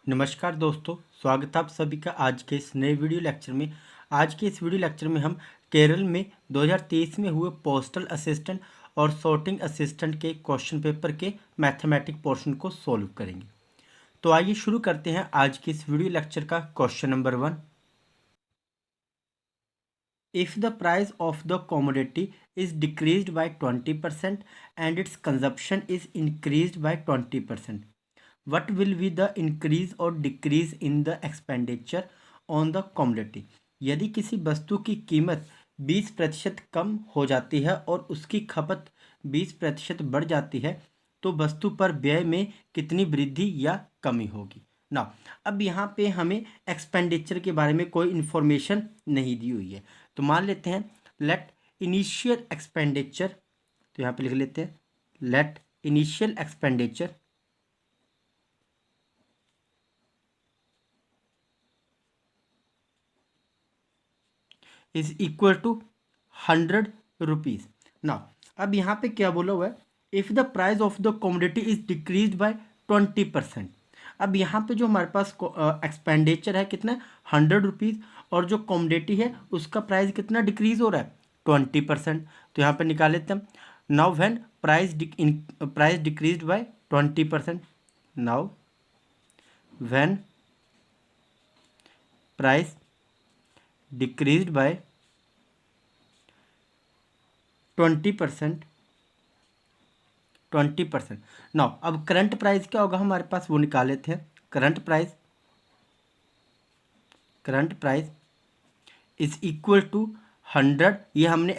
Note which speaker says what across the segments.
Speaker 1: नमस्कार दोस्तों, स्वागत है आप सभी का आज के इस नए वीडियो लेक्चर में। आज के इस वीडियो लेक्चर में हम केरल में 2023 में हुए पोस्टल असिस्टेंट और सॉर्टिंग असिस्टेंट के क्वेश्चन पेपर के मैथमेटिक पोर्शन को सॉल्व करेंगे। तो आइए शुरू करते हैं आज के इस वीडियो लेक्चर का question number 1। If the price of the commodity is decreased by 20% and its consumption is increased by 20%, what will be the increase or decrease in the expenditure on the commodity? यदि किसी वस्तु की कीमत 20% कम हो जाती है और उसकी खपत 20% बढ़ जाती है तो वस्तु पर व्यय में कितनी वृद्धि या कमी होगी ना। अब यहाँ पे हमें एक्सपेंडिचर के बारे में कोई इन्फॉर्मेशन नहीं दी हुई है, तो मान लेते हैं लेट इनिशियल एक्सपेंडिचर, तो यहाँ पे लिख लेते हैं let initial expenditure is equal to 100 rupees. ना अब यहाँ पे क्या बोला हुआ है, if the price of the commodity is decrease by 20%। अब यहाँ पे जो हमारे पास एक्सपेंडिचर है कितना, 100 रुपीज़, और जो कमोडिटी है उसका प्राइस कितना डिक्रीज हो रहा है, 20%। तो यहाँ पे निकाल लेते हैं। Now when price decrease by 20%, now when price decreased by 20%। Now अब करंट प्राइस क्या होगा हमारे पास, वो निकाल लेते हैं। Current price is equal to 100, ये हमने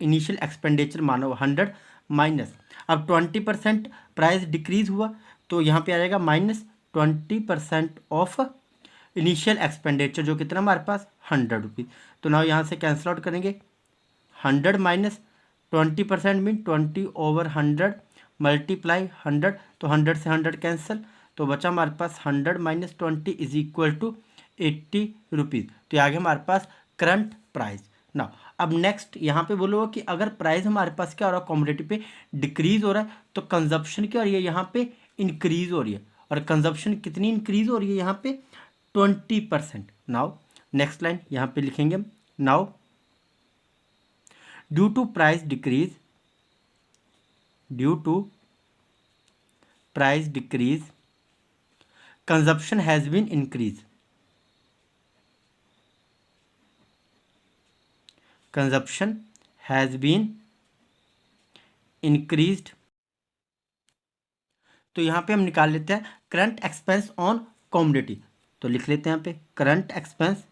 Speaker 1: इनिशियल एक्सपेंडिचर माना हुआ 100 माइनस, अब 20% प्राइस डिक्रीज हुआ तो यहाँ पे आ जाएगा माइनस 20% ऑफ इनिशियल एक्सपेंडिचर, जो कितना हमारे पास 100 रुपीज़। तो ना यहाँ से कैंसिल आउट करेंगे, 100 माइनस 20% मीन 20/100 मल्टीप्लाई 100, तो 100 से 100 कैंसिल, तो बचा हमारे पास 100 minus 20 is equal to 80 rupees. तो ये आ गया हमारे पास करंट प्राइस ना। अब नेक्स्ट यहाँ पे बोलो कि अगर प्राइस हमारे पास क्या हो रहा है, कमोडिटी पे डिक्रीज हो रहा है, तो कंजप्शन क्या हो रही है, यहाँ पे इंक्रीज हो रही है, और कंजप्शन कितनी इंक्रीज हो रही है यहाँ पे 20%। नाउ नेक्स्ट लाइन यहाँ पे लिखेंगे, now due to price decrease consumption has been increase, consumption has been increased. तो यहाँ पे हम निकाल लेते हैं करंट एक्सपेंस ऑन कमोडिटी, तो लिख लेते हैं यहाँ पे current expense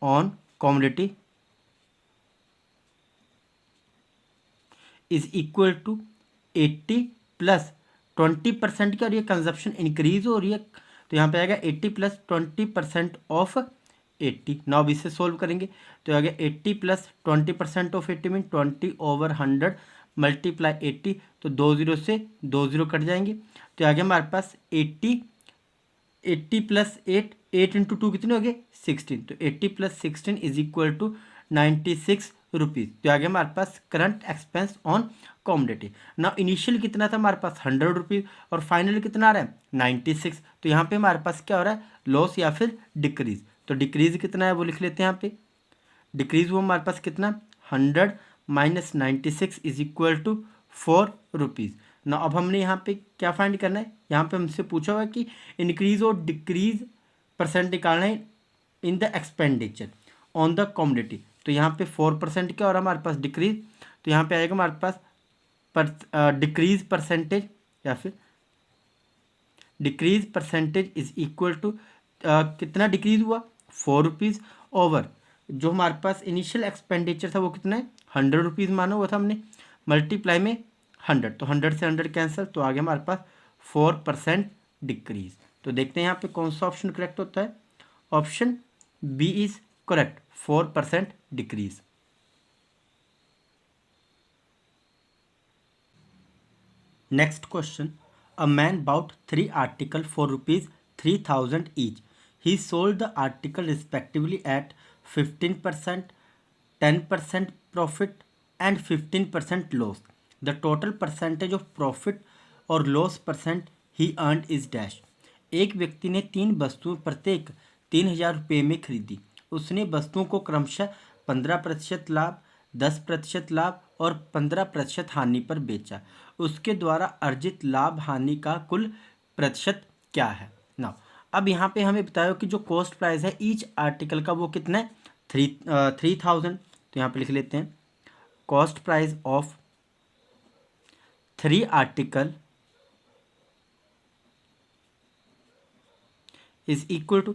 Speaker 1: on commodity is equal to 80 plus 20% क्या हो रही है, कंजप्शन इंक्रीज हो रही है, तो यहाँ पे आएगा 80 प्लस 20% ऑफ 80। नाउ अब इसे सोल्व करेंगे तो आ गया 80 प्लस 20% ऑफ 80 मीन 20/100 मल्टीप्लाई 80, तो 20 से 20 कट जाएंगे, तो आ गया हमारे पास 80 प्लस 8 इंटू 2 कितने हो गए 16, तो 80 plus 16 is equal to 96 rupees. तो आ गया हमारे पास करंट एक्सपेंस ऑन कमोडिटी। ना इनिशियल कितना था हमारे पास 100 रुपीज़, और फाइनल कितना आ रहा है 96, तो यहाँ पे हमारे पास क्या हो रहा है, लॉस या फिर डिक्रीज। तो डिक्रीज कितना है वो लिख लेते हैं यहाँ पे, डिक्रीज वो हमारे पास कितना 100 minus 96 is equal to 4 rupees ना। अब हमने यहाँ पे क्या फाइंड करना है, यहाँ पे हमसे पूछा हुआ है कि इंक्रीज और डिक्रीज परसेंट निकालना है in the expenditure on the commodity. तो यहाँ पे 4% क्या हो रहा है हमारे पास डिक्रीज, तो यहाँ पे आएगा हमारे पास डिक्रीज परसेंटेज या फिर decrease percentage is equal to कितना डिक्रीज हुआ 4 रुपीज़ ओवर जो हमारे पास इनिशियल एक्सपेंडिचर था वो कितना है 100 रुपीज़ माना हुआ था हमने, मल्टीप्लाई में 100, तो 100 से 100 कैंसिल, तो आ गया हमारे पास 4% डिक्रीज। तो देखते हैं यहाँ पे कौन सा ऑप्शन करेक्ट होता है, option B is correct, 4% decrease. Next question, a man bought 3 article for ₹3,000 each. He sold the article respectively at 15%, 10% profit and 15% loss. The total percentage of profit और loss percent he earned is dash. एक व्यक्ति ने 3 वस्तुएं प्रत्येक 3,000 रुपये में खरीदी। उसने वस्तुओं को क्रमशः 15% लाभ, 10% लाभ और 15% हानि पर बेचा। उसके द्वारा अर्जित लाभ हानि का कुल प्रतिशत क्या है? नाउ अब यहाँ पे हमें बताया कि जो कॉस्ट प्राइस है ईच आर्टिकल का वो कितना है 3,000। तो यहाँ पे लिख लेते हैं cost price of 3 article is equal to,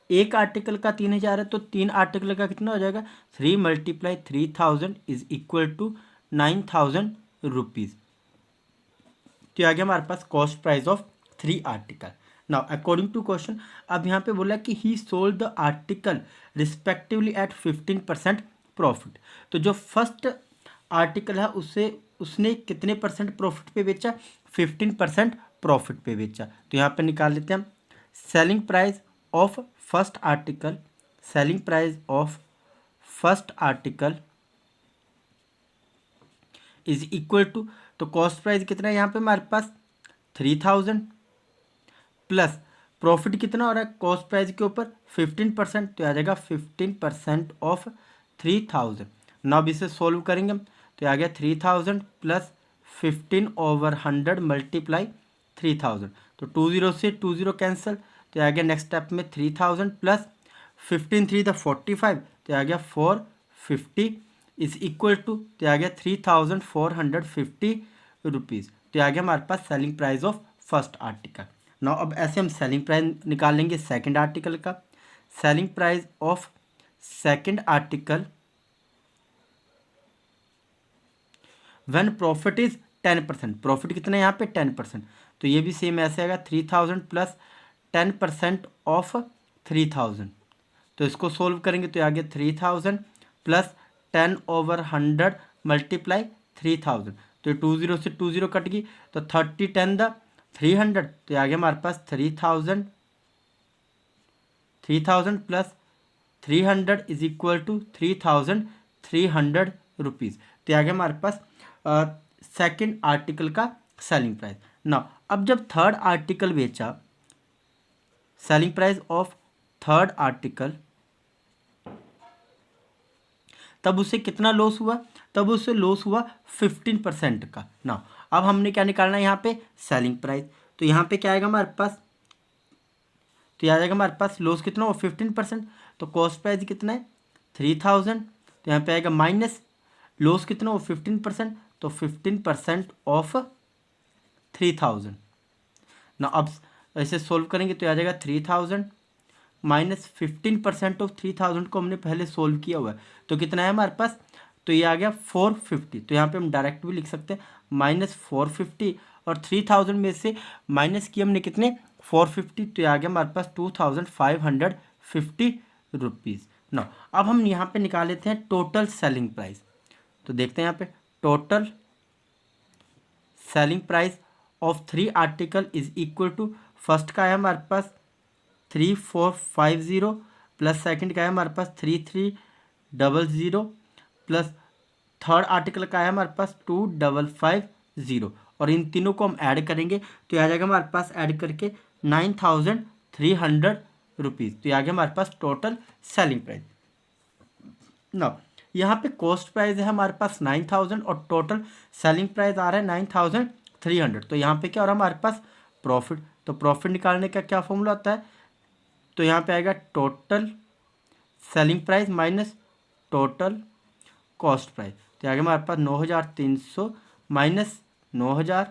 Speaker 1: एक आर्टिकल का 3,000 है तो 3 आर्टिकल का कितना हो जाएगा 3 × 3,000 इज इक्वल टू 9,000 रुपीज़। तो आ गया हमारे पास cost price of 3 article. Now according to question, अब यहाँ पे बोला कि he sold the article respectively at 15% profit. तो जो फर्स्ट आर्टिकल है उसने कितने परसेंट प्रॉफिट पे बेचा? 15% प्रॉफिट पे बेचा। तो यहाँ पे निकाल लेते हैं हम selling price of first article, selling price of first article is equal to, तो कॉस्ट प्राइस कितना है यहाँ पे हमारे पास 3,000 प्लस प्रॉफिट कितना हो रहा है कॉस्ट प्राइस के ऊपर 15%, तो आ जाएगा 15% ऑफ 3,000। नाउ अब इसे सोल्व करेंगे हम, तो आ गया 3,000 प्लस 15/100 मल्टीप्लाई 3,000। तो 20 से 20 कैंसिल, तो आ गया नेक्स्ट स्टेप में 3,000 प्लस 15 3 45, तो आ गया 450 इज इक्वल टू, तो आ गया 3,450 रुपीज़। तो आ गया हमारे पास selling price of first article. Now अब ऐसे हम सेलिंग प्राइस निकाल लेंगे सेकंड आर्टिकल का। Selling price of second article when profit is 10%, profit कितना है यहाँ पे 10%, तो ये भी सेम ऐसे आएगा 3,000 प्लस 10% ऑफ 3,000। तो इसको सोल्व करेंगे तो आगे 3,000 प्लस 10/100 मल्टीप्लाई 3,000, तो 20 से 20 कट गई, तो 30 10 द 300, तो आगे हमारे पास 3,000 plus 300 is equal to 3,300 rupees. तो आगे हमारे पास सेकंड आर्टिकल का सेलिंग प्राइस। ना अब जब थर्ड आर्टिकल बेचा, selling price of third article, तब उसे कितना लॉस हुआ? तब उसे लॉस हुआ 15% का। ना अब हमने क्या निकालना है यहाँ पे सेलिंग प्राइस, तो यहाँ पे क्या आएगा हमारे पास, तो आ जाएगा हमारे पास लॉस कितना हो 15%, तो कॉस्ट प्राइस कितना है 3,000, तो यहाँ पे आएगा माइनस लॉस कितना हो 15%, तो 15% ऑफ 3,000। ना अब ऐसे सोल्व करेंगे तो आ जाएगा 3,000 माइनस 15% ऑफ 3,000 को हमने पहले सोल्व किया हुआ है, तो कितना है हमारे पास, तो ये आ गया 450। तो यहाँ पे हम डायरेक्ट भी लिख सकते हैं -450, और 3,000 में से माइनस किए हमने कितने 450, तो ये आ गया हमारे पास 2,550 रुपीज़। ना अब हम यहाँ पे निकाल लेते हैं टोटल सेलिंग प्राइस। तो देखते हैं यहाँ पे total selling price of 3 article is equal to, first का है हमारे पास 3,450 प्लस सेकंड का है हमारे पास 3,300 प्लस थर्ड आर्टिकल का है हमारे पास 2,550, और इन तीनों को हम ऐड करेंगे तो आ जाएगा हमारे पास ऐड करके 9,300 रुपीज़। तो आ गया हमारे पास टोटल सेलिंग प्राइस। ना यहाँ पे कॉस्ट प्राइस है हमारे पास 9,000 और टोटल सेलिंग प्राइस आ रहा है 9,300। तो यहाँ पे क्या हो रहा है हमारे पास प्रॉफिट, तो प्रॉफिट निकालने का क्या फॉर्मूला होता है, तो यहाँ पे आएगा total selling price minus total cost price. तो आगे हमारे पास 9,300 माइनस 9,000,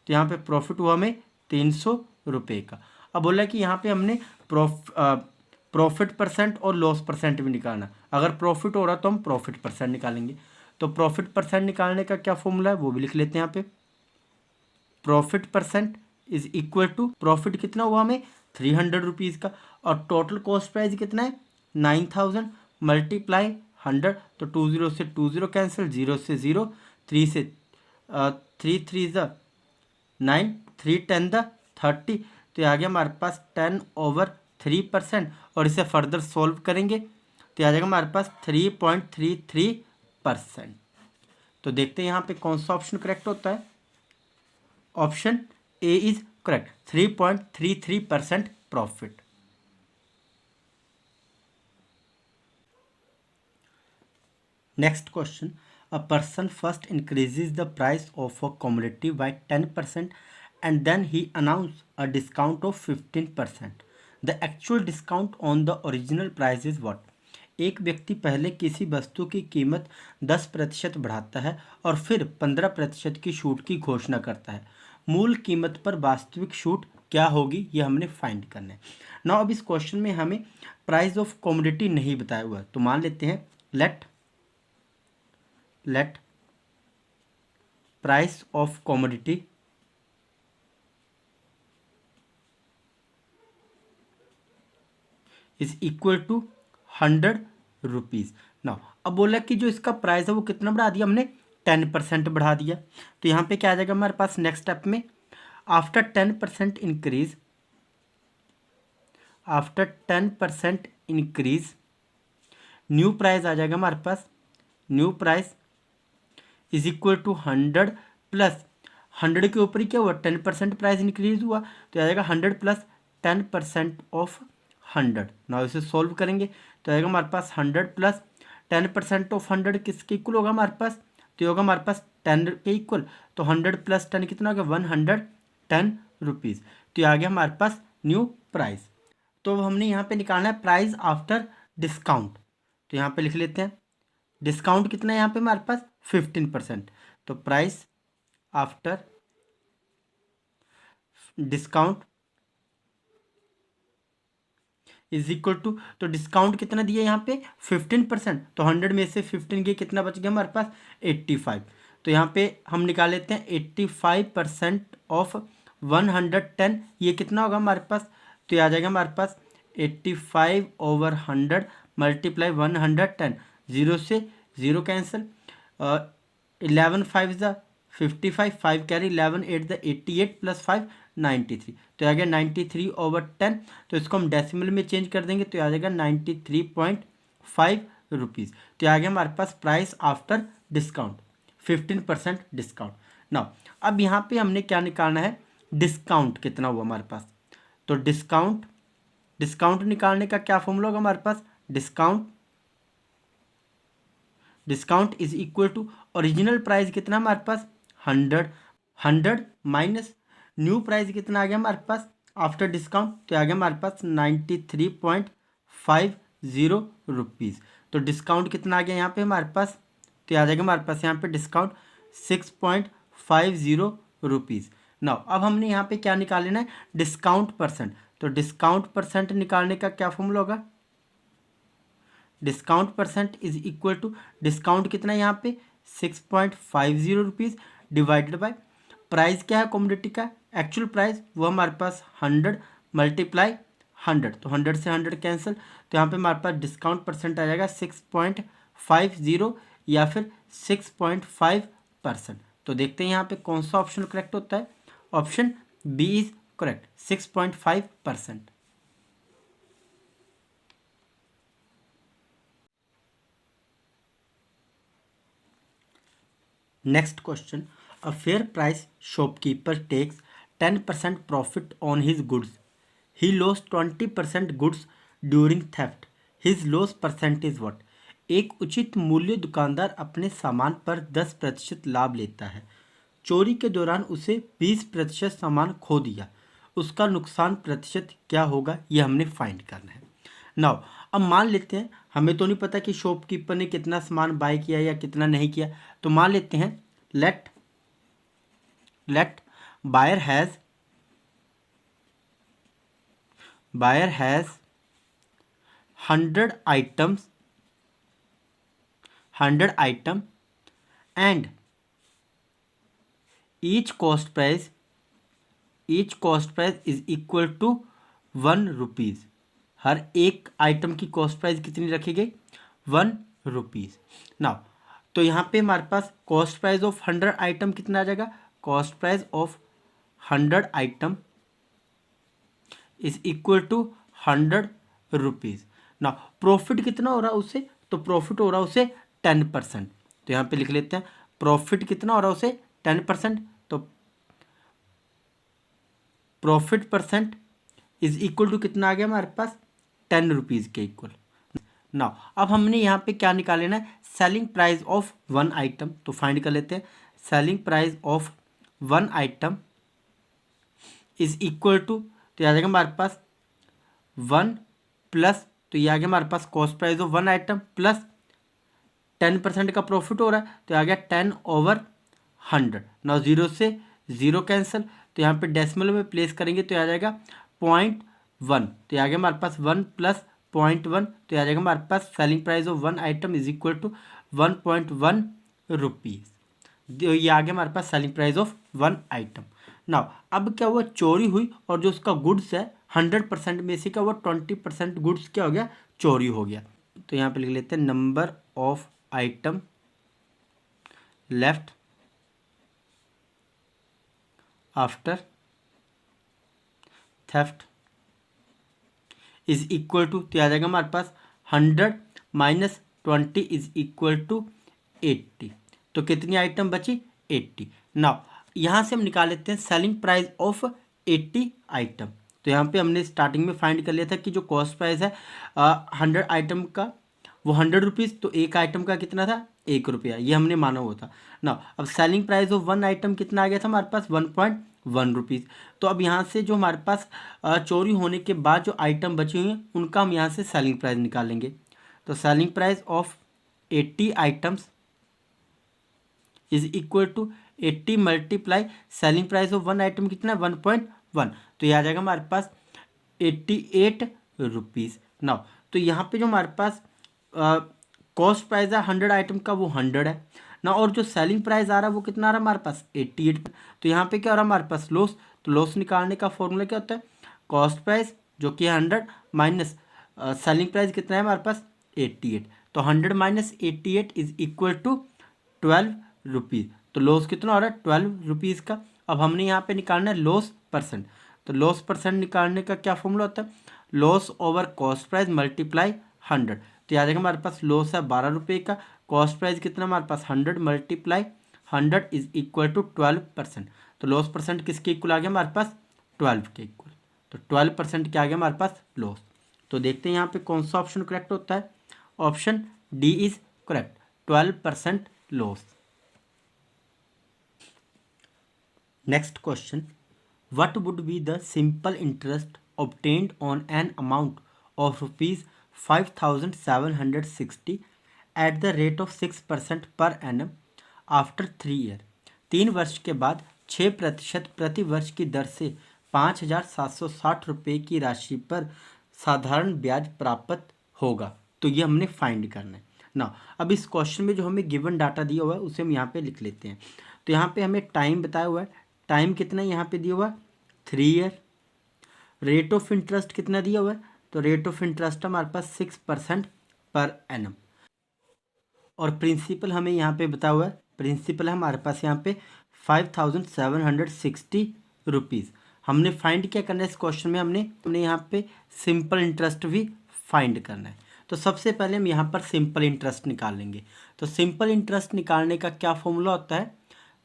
Speaker 1: तो यहाँ पे प्रॉफिट हुआ हमें 300 रुपये का। अब बोला कि यहाँ पे हमने प्रॉफिट परसेंट और लॉस परसेंट भी निकालना। अगर प्रॉफिट हो रहा तो हम प्रॉफिट परसेंट निकालेंगे, तो प्रॉफिट परसेंट निकालने का क्या फॉर्मूला है वो भी लिख लेते हैं यहाँ पे। Profit percent is equal to, profit कितना हुआ हमें 300 रुपीज़ का, और टोटल कॉस्ट प्राइस कितना है 9,000 मल्टीप्लाई 100, तो 20 से 20 कैंसिल, 0 से 0, 3 से 3 3 ज़ 9, 3 10 द 30, तो आ गया हमारे पास 10/3%, और इसे फर्दर सॉल्व करेंगे तो आ जाएगा हमारे पास 3.33%। तो देखते हैं यहाँ पे कौन सा ऑप्शन करेक्ट होता है। Option A is correct, 3.33% profit. Next question, a person first increases the price of a commodity by 10% and then he announces a discount of 15%. The actual discount on the original price is what? एक व्यक्ति पहले किसी वस्तु की कीमत 10% बढ़ाता है और फिर 15% की छूट की घोषणा करता है। मूल कीमत पर वास्तविक छूट क्या होगी, ये हमने फाइंड करना है। नाउ अब इस क्वेश्चन में हमें प्राइस ऑफ कमोडिटी नहीं बताया हुआ, तो मान लेते हैं let price of commodity is equal to 100 rupees. Now अब बोला कि जो इसका प्राइस है वो कितना बढ़ा दिया हमने, 10% बढ़ा दिया। तो यहाँ पे क्या आ जाएगा हमारे पास नेक्स्ट स्टेप में, आफ्टर 10% इंक्रीज न्यू प्राइस आ जाएगा हमारे पास, new price is equal to 100 plus 100 के ऊपर ही क्या हुआ, 10% प्राइस इंक्रीज हुआ, तो आ जाएगा 100 प्लस 10% ऑफ 100। ना इसे सॉल्व करेंगे तो आएगा हमारे पास 100 प्लस 10% ऑफ 100 किसके इक्वल होगा हमारे पास, तो ये होगा हमारे पास 10 के इक्वल, तो 100 प्लस 10 कितना होगा, 110 रुपीज़। तो ये आ गया हमारे पास न्यू प्राइस। तो हमने यहाँ पे निकालना है प्राइस आफ्टर डिस्काउंट, तो यहाँ पे लिख लेते हैं डिस्काउंट कितना है यहाँ पे हमारे पास 15%, तो price after discount is equal to, तो डिस्काउंट कितना दिया यहाँ पे 15%, तो 100 में से 15 गए कितना बच गया हमारे पास 85। तो यहाँ पे हम निकाल लेते हैं 85% ऑफ 110, ये कितना होगा हमारे पास, तो ये आ जाएगा हमारे पास 85/100 मल्टीप्लाई 110, 0 से 0 कैंसिल, 11 5 ज़ा 55, 5 कैरी 11 8 ज़ा 88 प्लस 5 93, तो आ गया 93/10। तो इसको हम डेसिमल में चेंज कर देंगे तो आ जाएगा 93.5 रुपीज़। तो आ गया हमारे पास price after discount 15% discount. Now अब यहाँ पे हमने क्या निकालना है, डिस्काउंट कितना हुआ हमारे पास, तो डिस्काउंट निकालने का क्या फॉर्मूला होगा हमारे पास, discount is equal to original price कितना हमारे पास 100 माइनस न्यू प्राइस कितना आ गया हमारे पास आफ्टर डिस्काउंट, तो आ गया हमारे पास 93.50 रुपीज़। तो डिस्काउंट कितना आ गया यहाँ पे हमारे पास, तो आ जाएगा हमारे पास यहाँ पे डिस्काउंट 6.50 रुपीज़। नाउ अब हमने यहाँ पे क्या निकाल लेना है, डिस्काउंट परसेंट, तो डिस्काउंट परसेंट निकालने का क्या फॉर्मूला होगा, discount percent is equal to discount कितना है यहाँ पे 6.50 रुपीज़ डिवाइडेड बाय प्राइस क्या है कमोडिटी का, एक्चुअल प्राइस वो हमारे पास 100 मल्टीप्लाई 100, तो 100 से 100 कैंसिल, तो यहाँ पे हमारे पास डिस्काउंट परसेंट आ जाएगा 6.50 या फिर 6.5%। तो देखते हैं यहाँ पे कौन सा ऑप्शन करेक्ट होता है, option B is correct 6.5%। Next question, a fair price shopkeeper takes 10% profit on his goods. He lost 20% goods during theft. His loss percent is what? एक उचित मूल्य दुकानदार अपने सामान पर 10% लाभ लेता है, चोरी के दौरान उसे 20% सामान खो दिया, उसका नुकसान प्रतिशत क्या होगा, ये हमने फाइंड करना है। नाउ अब मान लेते हैं, हमें तो नहीं पता कि शॉपकीपर ने कितना सामान बाय किया या कितना नहीं किया, तो मान लेते हैं late buyer has 100 items and each cost price is equal to 1 rupees. हर एक आइटम की कॉस्ट प्राइस कितनी रखी गई, 1 रुपीज़। नाउ तो यहाँ पे हमारे पास कॉस्ट प्राइस ऑफ 100 आइटम कितना आ जाएगा, cost price of 100 item is equal to 100 rupees. ना प्रॉफिट कितना हो रहा है उससे, तो प्रॉफिट हो रहा है उसे 10%, तो यहाँ पे लिख लेते हैं प्रॉफिट कितना हो रहा है उसे 10%, तो profit percent is equal to कितना आ गया हमारे पास 10 रुपीज़ के इक्वल। नाउ अब हमने यहाँ पे क्या निकालेना है, selling price of one item. तो फाइंड कर लेते हैं, selling price of one item is equal to, तो आ जाएगा हमारे पास 1 प्लस, तो ये आ गया हमारे पास cost price of one item plus 10% का प्रॉफिट हो रहा है, तो आ गया 10/100। नाउ जीरो से जीरो कैंसिल, तो यहाँ पे डेसिमल में प्लेस करेंगे तो आ जाएगा 0.1, तो आ गया हमारे पास 1 प्लस 0.1, तो आ जाएगा हमारे पास selling price of one item is equal to 1.1 rupees. ये आ गया हमारे पास selling price of one item. Now अब क्या हुआ, चोरी हुई और जो उसका गुड्स है 100% में से क्या हुआ 20% गुड्स क्या हो गया, चोरी हो गया। तो यहाँ पे लिख लेते हैं number of item left after theft is equal to, तो आ जाएगा हमारे पास 100 माइनस 20 इज इक्वल टू 80। तो कितनी आइटम बची, 80। नाउ यहाँ से हम निकाल लेते हैं सेलिंग प्राइस ऑफ 80 आइटम। तो यहाँ पे हमने स्टार्टिंग में फाइंड कर लिया था कि जो कॉस्ट प्राइस है 100 आइटम का वो 100 रुपीज़, तो एक आइटम का कितना था, 1 रुपया, ये हमने माना हुआ था ना। अब selling price of one item कितना आ गया था हमारे पास 1.1 रुपीज़। तो अब यहाँ से जो हमारे पास चोरी होने के बाद जो आइटम बची हुई हैं उनका हम यहाँ से सेलिंग प्राइस निकालेंगे। तो selling price of 80 items is equal to 80 multiply selling price of one item कितना है 1.1, तो ये आ जाएगा हमारे पास 88 रुपीज़। नाउ तो यहाँ पे जो हमारे पास कॉस्ट प्राइस है 100 आइटम का वो 100 है ना, और जो सेलिंग प्राइस आ रहा है वो कितना आ रहा है हमारे पास 88। तो यहाँ पे क्या हो रहा है हमारे पास लॉस, तो लॉस निकालने का फॉर्मूला क्या होता है, कॉस्ट प्राइस जो कि 100 माइनस सेलिंग प्राइस कितना है हमारे पास 88, तो 100 minus 88 is equal to 12 rupees. तो लॉस कितना हो रहा है 12 रुपीज़ का। अब हमने यहाँ पे निकालना है लॉस परसेंट, तो लॉस परसेंट निकालने का क्या फॉर्मूला होता है, loss over cost price multiply 100। तो याद रखें हमारे पास लॉस है 12 रुपये का, कॉस्ट प्राइस कितना हमारे पास 100 मल्टीप्लाई 100 इज इक्वल टू 12%। तो लॉस परसेंट किसके इक्वल आ गया हमारे पास 12 के इक्वल, तो 12% क्या आ गया हमारे पास लॉस। तो देखते हैं यहाँ पे कौन सा ऑप्शन करेक्ट होता है, option D is correct, 12% loss. Next question, what would be the simple interest obtained on an amount of rupees 5760 at the rate of 6% per annum after 3 year? 3 वर्ष के बाद 6% प्रति वर्ष की दर से 5760 रुपये की राशि पर साधारण ब्याज प्राप्त होगा। तो ये हमने फाइंड करना है ना। अब इस क्वेश्चन में जो हमें गिवन डाटा दिया हुआ है उसे हम यहाँ पे लिख लेते हैं। तो यहाँ पे हमें टाइम बताया हुआ है, टाइम कितना यहाँ पे दिया हुआ है 3 ईयर। रेट ऑफ इंटरेस्ट कितना दिया हुआ है, तो रेट ऑफ इंटरेस्ट हमारे पास 6% पर एनम। और प्रिंसिपल हमें यहाँ पे बताया हुआ है, प्रिंसिपल है हमारे पास यहाँ पे 5760 रुपीज़। हमने फाइंड क्या करना है इस क्वेश्चन में, हमने यहाँ पे सिंपल इंटरेस्ट भी फाइंड करना है। तो सबसे पहले हम यहाँ पर सिंपल इंटरेस्ट निकाल लेंगे। तो सिंपल इंटरेस्ट निकालने का क्या फॉर्मूला होता है,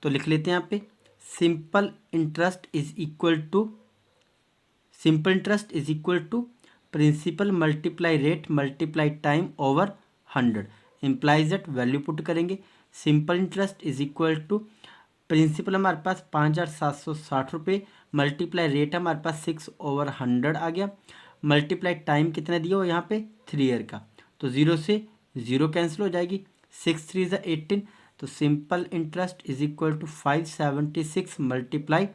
Speaker 1: तो लिख लेते हैं यहाँ पे simple interest is equal to principal multiply rate multiply time over 100 implies that value put करेंगे। Simple interest is equal to principal हमारे पास 5760 रुपये मल्टीप्लाई रेट हमारे पास 6/100 आ गया, मल्टीप्लाई टाइम कितना दिया हो यहाँ पे 3 ईयर का, तो 0 से 0 कैंसिल हो जाएगी, 6 3 = 18। तो simple interest is equal to 576 multiply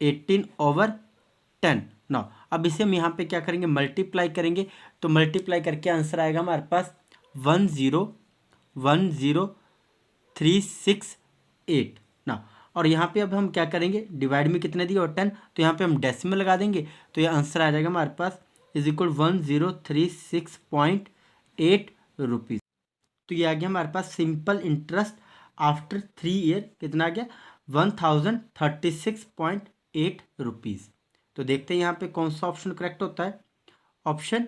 Speaker 1: 18/10। Now अब इसे हम यहाँ पे क्या करेंगे मल्टीप्लाई करेंगे, तो मल्टीप्लाई करके आंसर आएगा हमारे पास 1010368 ना। और यहाँ पे अब हम क्या करेंगे डिवाइड में कितने दिए और 10, तो यहाँ पे हम डेसिमल लगा देंगे, तो ये आंसर आ जाएगा हमारे पास इज इक्वल 1036.8 रुपीज़। तो ये आ गया हमारे पास सिंपल इंटरेस्ट आफ्टर 3 ईयर कितना आ गया 1036.8 रुपीज़। तो देखते हैं यहाँ पे कौन सा ऑप्शन करेक्ट होता है, ऑप्शन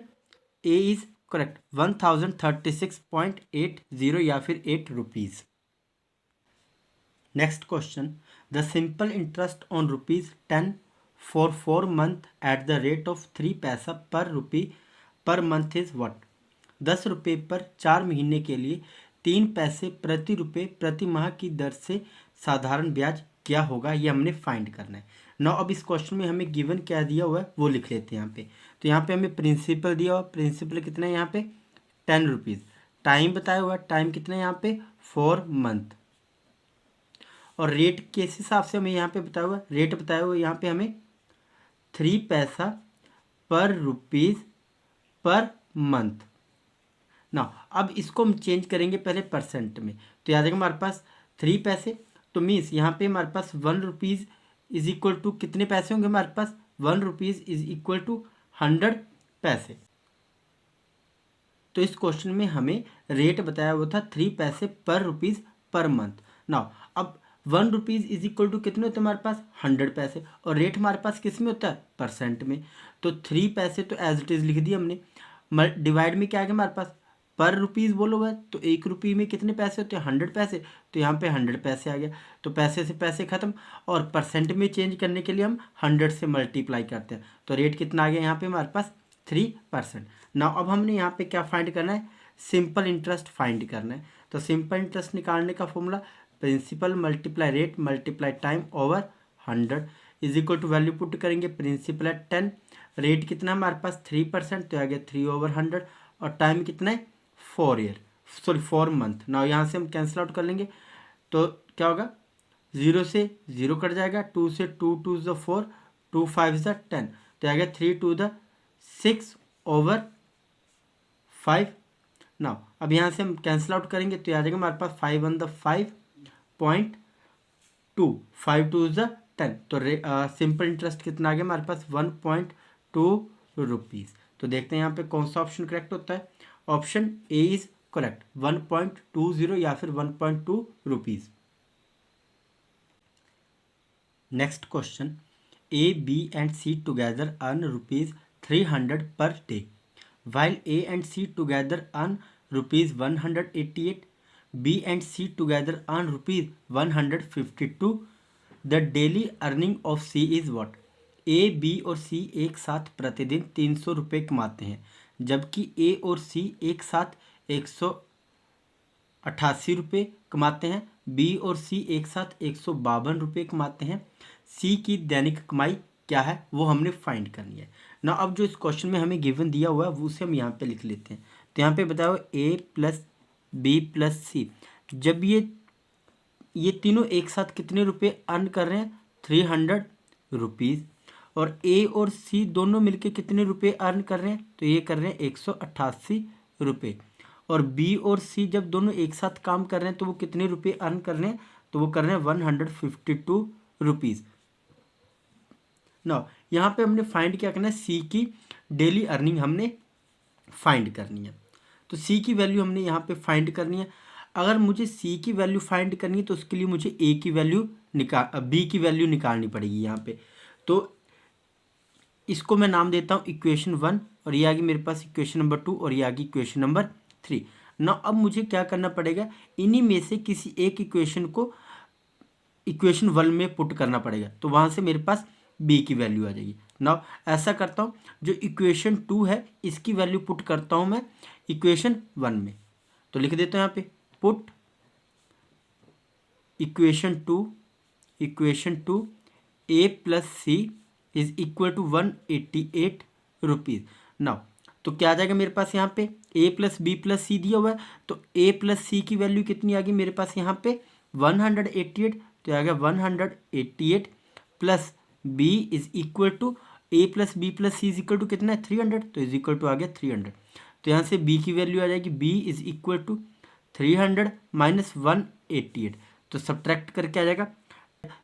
Speaker 1: ए इज करेक्ट 1036.80 या फिर 8 rupees. Next question, the simple interest on rupees 10 for 4 month at the rate of 3 पैसा पर रुपी पर मंथ इज व्हाट। 10 रुपये पर 4 महीने के लिए 3 पैसे प्रति रुपये प्रति माह की दर से साधारण ब्याज क्या होगा, ये हमने फाइंड करना है। ना अब इस क्वेश्चन में हमें गिवन क्या दिया हुआ है वो लिख लेते हैं यहाँ पे। तो यहाँ पे हमें प्रिंसिपल दिया हुआ, प्रिंसिपल कितना है यहाँ पे 10 रुपीज़। टाइम बताया हुआ, टाइम कितना है यहाँ पे 4 मंथ। और रेट किस हिसाब से हमें यहाँ पे बताया हुआ, रेट बताया हुआ यहाँ पे हमें 3 पैसा पर रुपीज़ पर मंथ ना। अब इसको हम चेंज करेंगे पहले परसेंट में, तो याद रखें हमारे पास 3 पैसे, तो मीन्स यहाँ पे हमारे पास 1 रुपीज़ इज इक्वल टू कितने पैसे होंगे हमारे पास, 1 रुपीज़ इज इक्वल टू 100 पैसे। तो इस क्वेश्चन में हमें रेट बताया हुआ था 3 पैसे पर रुपीज़ पर मंथ ना। अब 1 रुपीज़ इज इक्वल टू कितने होते हैं हमारे पास 100 पैसे, और रेट हमारे पास किस में होता है परसेंट में। तो 3 पैसे तो एज इट इज़ लिख दिया हमने, डिवाइड में क्या आ गया हमारे पास पर रुपीज़ बोलो हुआ है, तो 1 रुपये में कितने पैसे होते हैं 100 पैसे, तो यहाँ पे 100 पैसे आ गया। तो पैसे से पैसे ख़त्म, और परसेंट में चेंज करने के लिए हम 100 से मल्टीप्लाई करते हैं, तो रेट कितना आ गया यहाँ पे हमारे पास 3%। ना अब हमने यहाँ पे क्या फाइंड करना है, सिंपल इंटरेस्ट फाइंड करना है। तो सिंपल इंटरेस्ट निकालने का formula principal multiply rate multiply time over 100 is equal to value put करेंगे, प्रिंसिपल है 10, रेट कितना है हमारे पास 3%, तो आ गया 3/100, और टाइम कितना है 4 मंथ। ना यहाँ से हम कैंसिल आउट कर लेंगे, तो क्या होगा 0 से 0 कट जाएगा, 2 से 2 2 ज़ 4, 2 5 ज़ 10, तो आ गया 3 2 ज़ 6/5। ना अब यहाँ से हम कैंसिल आउट करेंगे, तो आ जाएगा हमारे पास 5 1 ज़ 5.2, 5 2 ज़ 10, तो सिंपल इंटरेस्ट कितना आ गया हमारे पास 1.2 रुपीज़। तो देखते हैं यहाँ पे कौन सा ऑप्शन करेक्ट होता है। ऑप्शन ए इज करेक्ट, 1.20 या फिर 1.2 rupees. Next question, A B and C together earn rupees 300 per day while A and C together earn rupees 188, B and C together earn rupees 152. The daily earning of C is what? A, B और C एक साथ प्रतिदिन 300 रुपये कमाते हैं, जबकि A और C एक साथ 188 रुपये कमाते हैं, B और C एक साथ 152 रुपये कमाते हैं। C की दैनिक कमाई क्या है वो हमने फाइंड करनी है ना। अब जो इस क्वेश्चन में हमें गिवन दिया हुआ है वो उसे हम यहाँ पे लिख लेते हैं। तो यहाँ पे बताओ A प्लस बी प्लस सी, जब ये तीनों एक साथ कितने रुपए अर्न कर रहे हैं 300 रुपीज़, और A और C दोनों मिलके कितने रुपए अर्न कर रहे हैं, तो ये कर रहे हैं 188 रुपये, और B और C जब दोनों एक साथ काम कर रहे हैं तो वो कितने रुपए अर्न कर रहे हैं, तो वो कर रहे हैं 152 रुपीज़। ना यहाँ पे हमने फाइंड क्या करना है, सी की डेली अर्निंग हमने फाइंड करनी है। तो सी की वैल्यू हमने यहाँ पे फाइंड करनी है। अगर मुझे सी की वैल्यू फाइंड करनी है तो उसके लिए मुझे ए की वैल्यू बी की वैल्यू निकालनी पड़ेगी यहाँ पे। तो इसको मैं नाम देता हूँ इक्वेशन 1, और ये आ गई मेरे पास इक्वेशन नंबर 2, और ये आ गई इक्वेशन नंबर 3। ना अब मुझे क्या करना पड़ेगा, इन्हीं में से किसी एक इक्वेशन को इक्वेशन 1 में पुट करना पड़ेगा, तो वहाँ से मेरे पास बी की वैल्यू आ जाएगी। नाउ ऐसा करता हूँ, जो इक्वेशन 2 है इसकी वैल्यू पुट करता हूँ मैं इक्वेशन 1 में, तो लिख देता हूँ यहाँ पे put equation 2 A plus C is equal to 188 rupees. Now तो क्या आ जाएगा मेरे पास यहाँ पे A plus B plus C दिया हुआ है, तो ए प्लस सी की वैल्यू कितनी आ गई मेरे पास यहाँ पे 188, तो आ गया 188 plus B is equal to A plus B plus C is equal to कितना है 300, तो इज इक्वल टू आ गया 300। तो यहाँ से बी की वैल्यू आ जाएगी B is equal to 300 minus 188, तो सब्ट्रैक्ट करके आ जाएगा,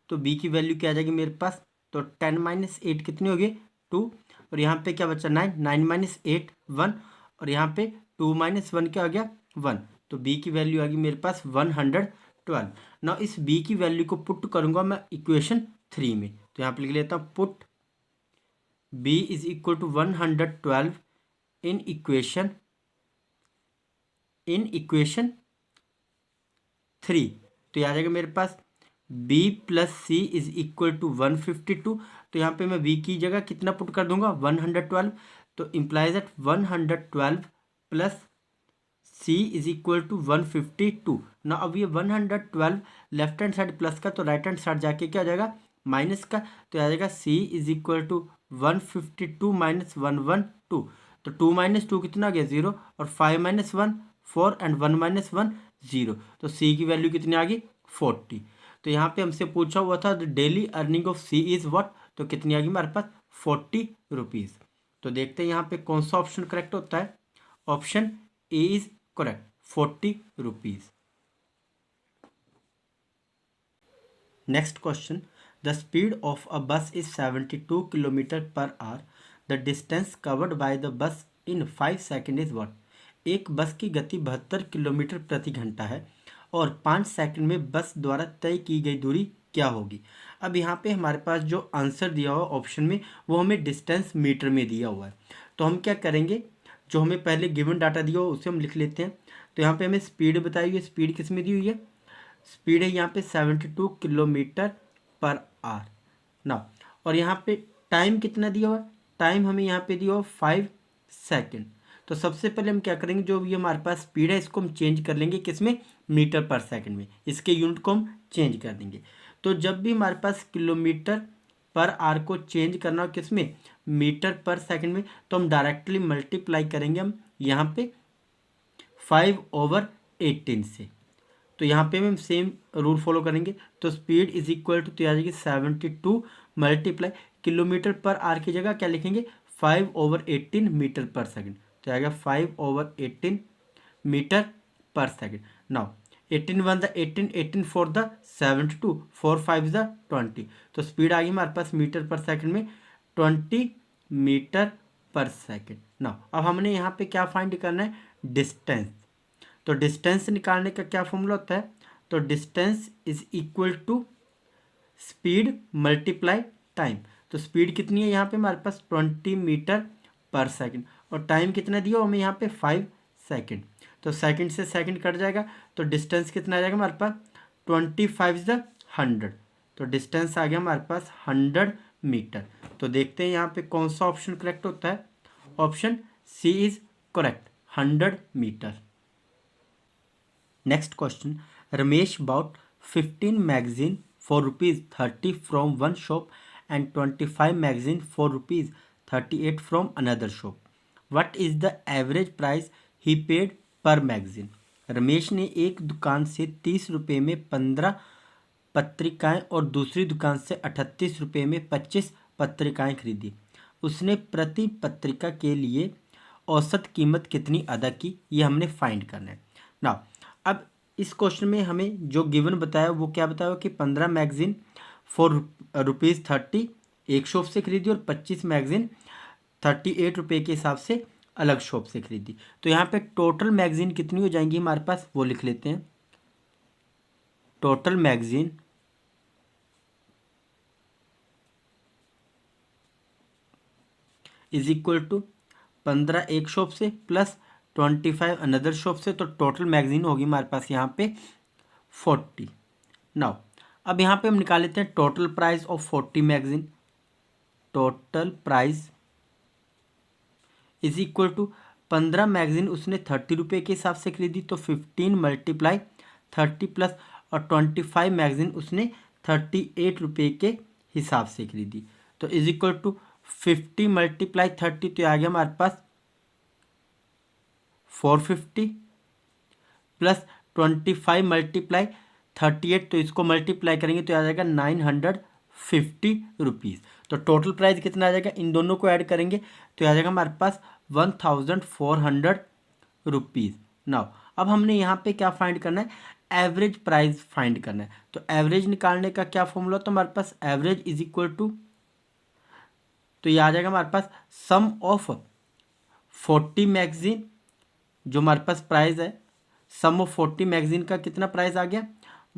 Speaker 1: तो बी की वैल्यू क्या आ जाएगी मेरे पास, तो 10 माइनस 8 कितनी हो गई 2, और यहाँ पे क्या बचा 9, 9 माइनस 8 1, और यहाँ पे 2 माइनस 1 क्या हो गया 1, तो बी की वैल्यू आ गई मेरे पास 112। ना इस बी की वैल्यू को पुट करूँगा मैं इक्वेशन 3 में, तो यहाँ पे लिख लेता हूँ put B is equal to 112 in equation 3, तो ये आ जाएगा मेरे पास B plus C is equal to 152। तो यहाँ पे मैं बी की जगह कितना पुट कर दूंगा 112। तो implies that 112 plus C is equal to 152 ना। अब ये 112 लेफ्ट हैंड साइड प्लस का तो राइट हैंड साइड जाके क्या हो जाएगा माइनस का। तो आ जाएगा सी इज इक्वल टू 152 माइनस 112। तो 2 माइनस 2 कितना आ गया 0 और 5 माइनस 1 4 एंड 1 माइनस 1 0। तो सी की वैल्यू कितनी आ गई 40। तो यहाँ पे हमसे पूछा हुआ था the daily earning of C is what. तो कितनी आ गई हमारे पास 40 रुपीज़। तो देखते हैं यहाँ पे कौन सा ऑप्शन करेक्ट होता है। Option A is correct 40 rupees. Next question the speed of a bus is 72 kilometre per hour. The distance covered by the bus in 5 second is what. एक बस की गति 72 किलोमीटर प्रति घंटा है और 5 सेकंड में बस द्वारा तय की गई दूरी क्या होगी। अब यहाँ पे हमारे पास जो आंसर दिया हुआ ऑप्शन में वो हमें डिस्टेंस मीटर में दिया हुआ है। तो हम क्या करेंगे जो हमें पहले गिवन डाटा दिया हुआ उसे हम लिख लेते हैं। तो यहाँ पे हमें स्पीड बताई हुई है, स्पीड किस में दी हुई है, स्पीड है यहाँ पे 72 किलोमीटर पर आवर ना। और यहाँ पे टाइम कितना दिया हुआ है, टाइम हमें यहाँ पे दिया हुआ 5 सेकेंड। तो सबसे पहले हम क्या करेंगे जो भी हमारे पास स्पीड है इसको हम चेंज कर लेंगे किसमें मीटर पर सेकंड में, इसके यूनिट को हम चेंज कर देंगे। तो जब भी हमारे पास किलोमीटर पर आवर को चेंज करना हो किसमें मीटर पर सेकंड में तो हम डायरेक्टली मल्टीप्लाई करेंगे हम यहाँ पे 5/18 से। तो यहाँ पे हम सेम रूल फॉलो करेंगे। तो स्पीड इज इक्वल टू तो आ जाएगी 72 मल्टीप्लाई किलोमीटर पर आवर की जगह क्या लिखेंगे 5/18 मीटर पर सेकंड। तो आएगा 5/18 metre per second. Now 18 1 the 18 18 4 the 72 4 5 the 20। तो स्पीड आ गई हमारे पास मीटर पर सेकंड में 20 मीटर पर सेकंड। नाउ अब हमने यहाँ पे क्या फाइंड करना है डिस्टेंस। तो डिस्टेंस निकालने का क्या फॉर्मूला होता है। तो distance is equal to speed multiply time. तो स्पीड कितनी है यहाँ पे हमारे पास 20 मीटर पर सेकंड और टाइम कितना दिया हमें यहाँ पे 5 सेकंड। तो सेकंड से सेकंड कट जाएगा तो डिस्टेंस कितना आ जाएगा हमारे पास 25 द 100। तो डिस्टेंस आ गया हमारे पास 100 मीटर। तो देखते हैं यहाँ पे कौन सा ऑप्शन करेक्ट होता है। Option C is correct 100 metre. Next question. Ramesh bought 15 magazine for ₹30 from one shop and 25 magazine for ₹38 from another shop. What is the average price he paid per magazine? Ramesh ने एक दुकान से 30 रुपये में 15 पत्रिकाएं और दूसरी दुकान से 38 रुपये में 25 पत्रिकाएं खरीदी। उसने प्रति पत्रिका के लिए औसत कीमत कितनी अदा की ये हमने फाइंड करना है ना। अब इस क्वेश्चन में हमें जो गिवन बताया वो क्या बताया कि 15 मैगजीन फॉर ₹30 एक शॉप से खरीदी और 25 मैगजीन 38 रुपये के हिसाब से अलग शॉप से खरीदी। तो यहाँ पे टोटल मैगजीन कितनी हो जाएंगी हमारे पास वो लिख लेते हैं। Total magazine is equal to 15 एक शॉप से प्लस 25 अनदर शॉप से। तो टोटल मैगजीन होगी हमारे पास यहाँ पे 40। नाउ अब यहाँ पे हम निकाल लेते हैं total price of 40 magazine. Total price is equal to 15 magazine उसने 30 रुपये के हिसाब से खरीदी तो 15 मल्टीप्लाई 30 प्लस और 25 मैगजीन उसने 38 रुपये के हिसाब से खरीदी। तो इज इक्वल टू 50 मल्टीप्लाई 30 तो आ गया हमारे पास 450 प्लस 25 मल्टीप्लाई 38 तो इसको मल्टीप्लाई करेंगे तो आ जाएगा 950 रुपीज़। तो टोटल प्राइस कितना आ जाएगा इन दोनों को ऐड करेंगे तो आ जाएगा हमारे पास 1400 रुपीज़। नाउ अब हमने यहाँ पे क्या फाइंड करना है एवरेज प्राइस फाइंड करना है। तो एवरेज निकालने का क्या फॉर्मूला तो हमारे पास एवरेज इज इक्वल टू तो ये आ जाएगा हमारे पास सम ऑफ 40 मैगजीन जो हमारे पास प्राइस है सम ऑफ 40 मैगजीन का कितना प्राइस आ गया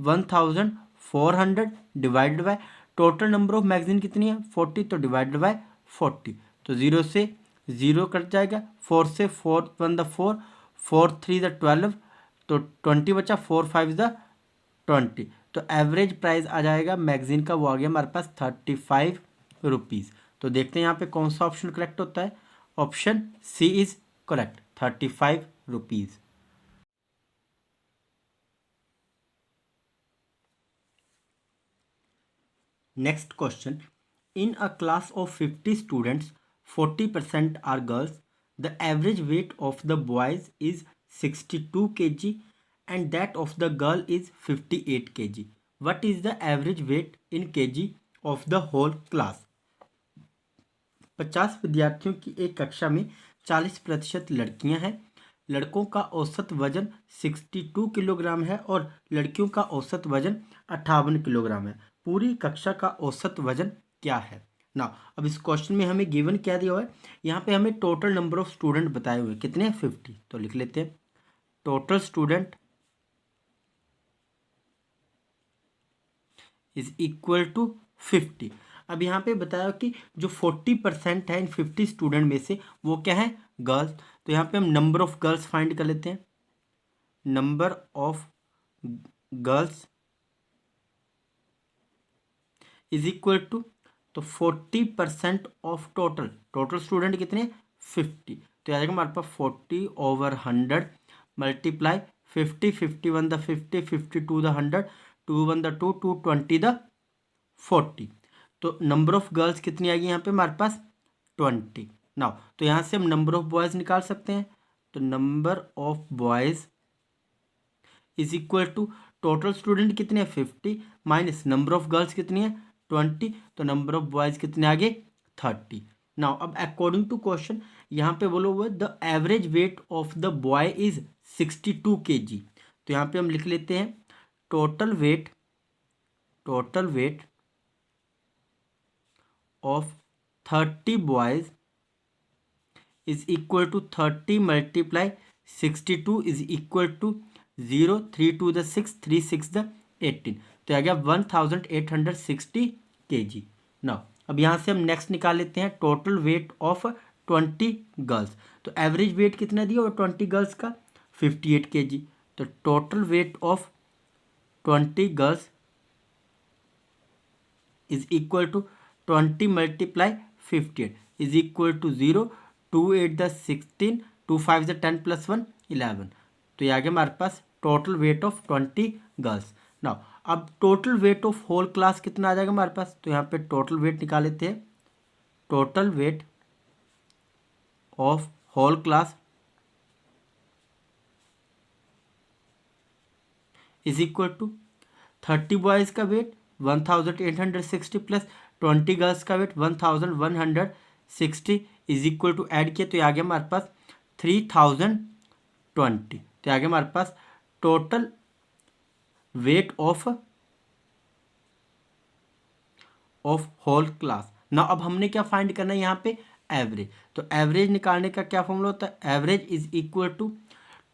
Speaker 1: 1400 divided by total number of magazine कितनी है 40 तो डिवाइडेड बाय 40। तो 0 से 0 कट जाएगा 4 से 4 1 द 4 4 3 द 12 तो 20 बचा 4 5 द 20। तो एवरेज प्राइस आ जाएगा मैगजीन का, वो आ गया हमारे पास 35 रुपीज़। तो देखते हैं यहाँ पे कौन सा ऑप्शन करेक्ट होता है। Option C is correct, 35 rupees. Next question, in a class of 50 students 40% are girls, the average weight of the boys is 62 kg and that of the girl is 58 kg. What is the average weight in kg of the whole class? 50 विद्यार्थियों की एक कक्षा में 40% लड़कियां हैं। लड़कों का औसत वजन 62 किलोग्राम है और लड़कियों का औसत वजन 58 किलोग्राम है। पूरी कक्षा का औसत वजन क्या है ना। अब इस क्वेश्चन में हमें गिवन क्या दिया हुआ है, यहाँ पे हमें टोटल नंबर ऑफ स्टूडेंट बताए हुए कितने हैं, 50। तो लिख लेते हैं total student is equal to 50। अब यहाँ पे बताया कि जो 40% है इन 50 स्टूडेंट में से वो क्या है, गर्ल्स। तो यहाँ पे हम नंबर ऑफ गर्ल्स फाइंड कर लेते हैं। Number of girls is equal to, तो 40% ऑफ टोटल स्टूडेंट कितने, 50। तो आ जाएगा हमारे पास 40/100 multiply 50, 51 the 50, 52 the 100, 2 1 the 2, 220 the 40। तो नंबर ऑफ गर्ल्स कितनी आएगी यहाँ पे हमारे पास 20। नाउ तो यहाँ से हम नंबर ऑफ बॉयज़ निकाल सकते हैं। तो number of boys is equal to total student कितने हैं 50 माइनस नंबर ऑफ गर्ल्स कितनी है 20। तो नंबर ऑफ बॉयज़ कितने आगे 30। नाउ अब अकॉर्डिंग टू क्वेश्चन यहाँ पे बोलो हुआ the average weight of the boy is 62 kg। तो यहाँ पे हम लिख लेते हैं total wait of 30 boys is equal to 30 multiply 62 is equal to 0, 3 to the 6, 3 6 the 18। तो आ गया 1860 kg। नाउ अब यहाँ से हम नेक्स्ट निकाल लेते हैं टोटल वेट ऑफ 20 गर्ल्स। तो एवरेज वेट कितना दिया और 20 गर्ल्स का 58 kg। तो total weight of 20 girls is equal to 20 multiply 58 is equal to 0, 2 8 द 16, 2 5 द 10 प्लस 1 11। तो ये आ गया हमारे पास total weight of 20 girls. Now अब total weight of whole class कितना आ जाएगा हमारे पास। तो यहाँ पे टोटल वेट निकाल लेते हैं। Total weight of whole class is equal to 30 boys का वेट 1860 प्लस 20 गर्ल्स का weight 1160 is equal to add किया तो ये आ गया हमारे पास 3020। तो आ गया हमारे पास total weight of whole class. ना अब हमने क्या फाइंड करना है यहाँ पे एवरेज। तो एवरेज निकालने का क्या फॉर्मूला होता है, average is equal to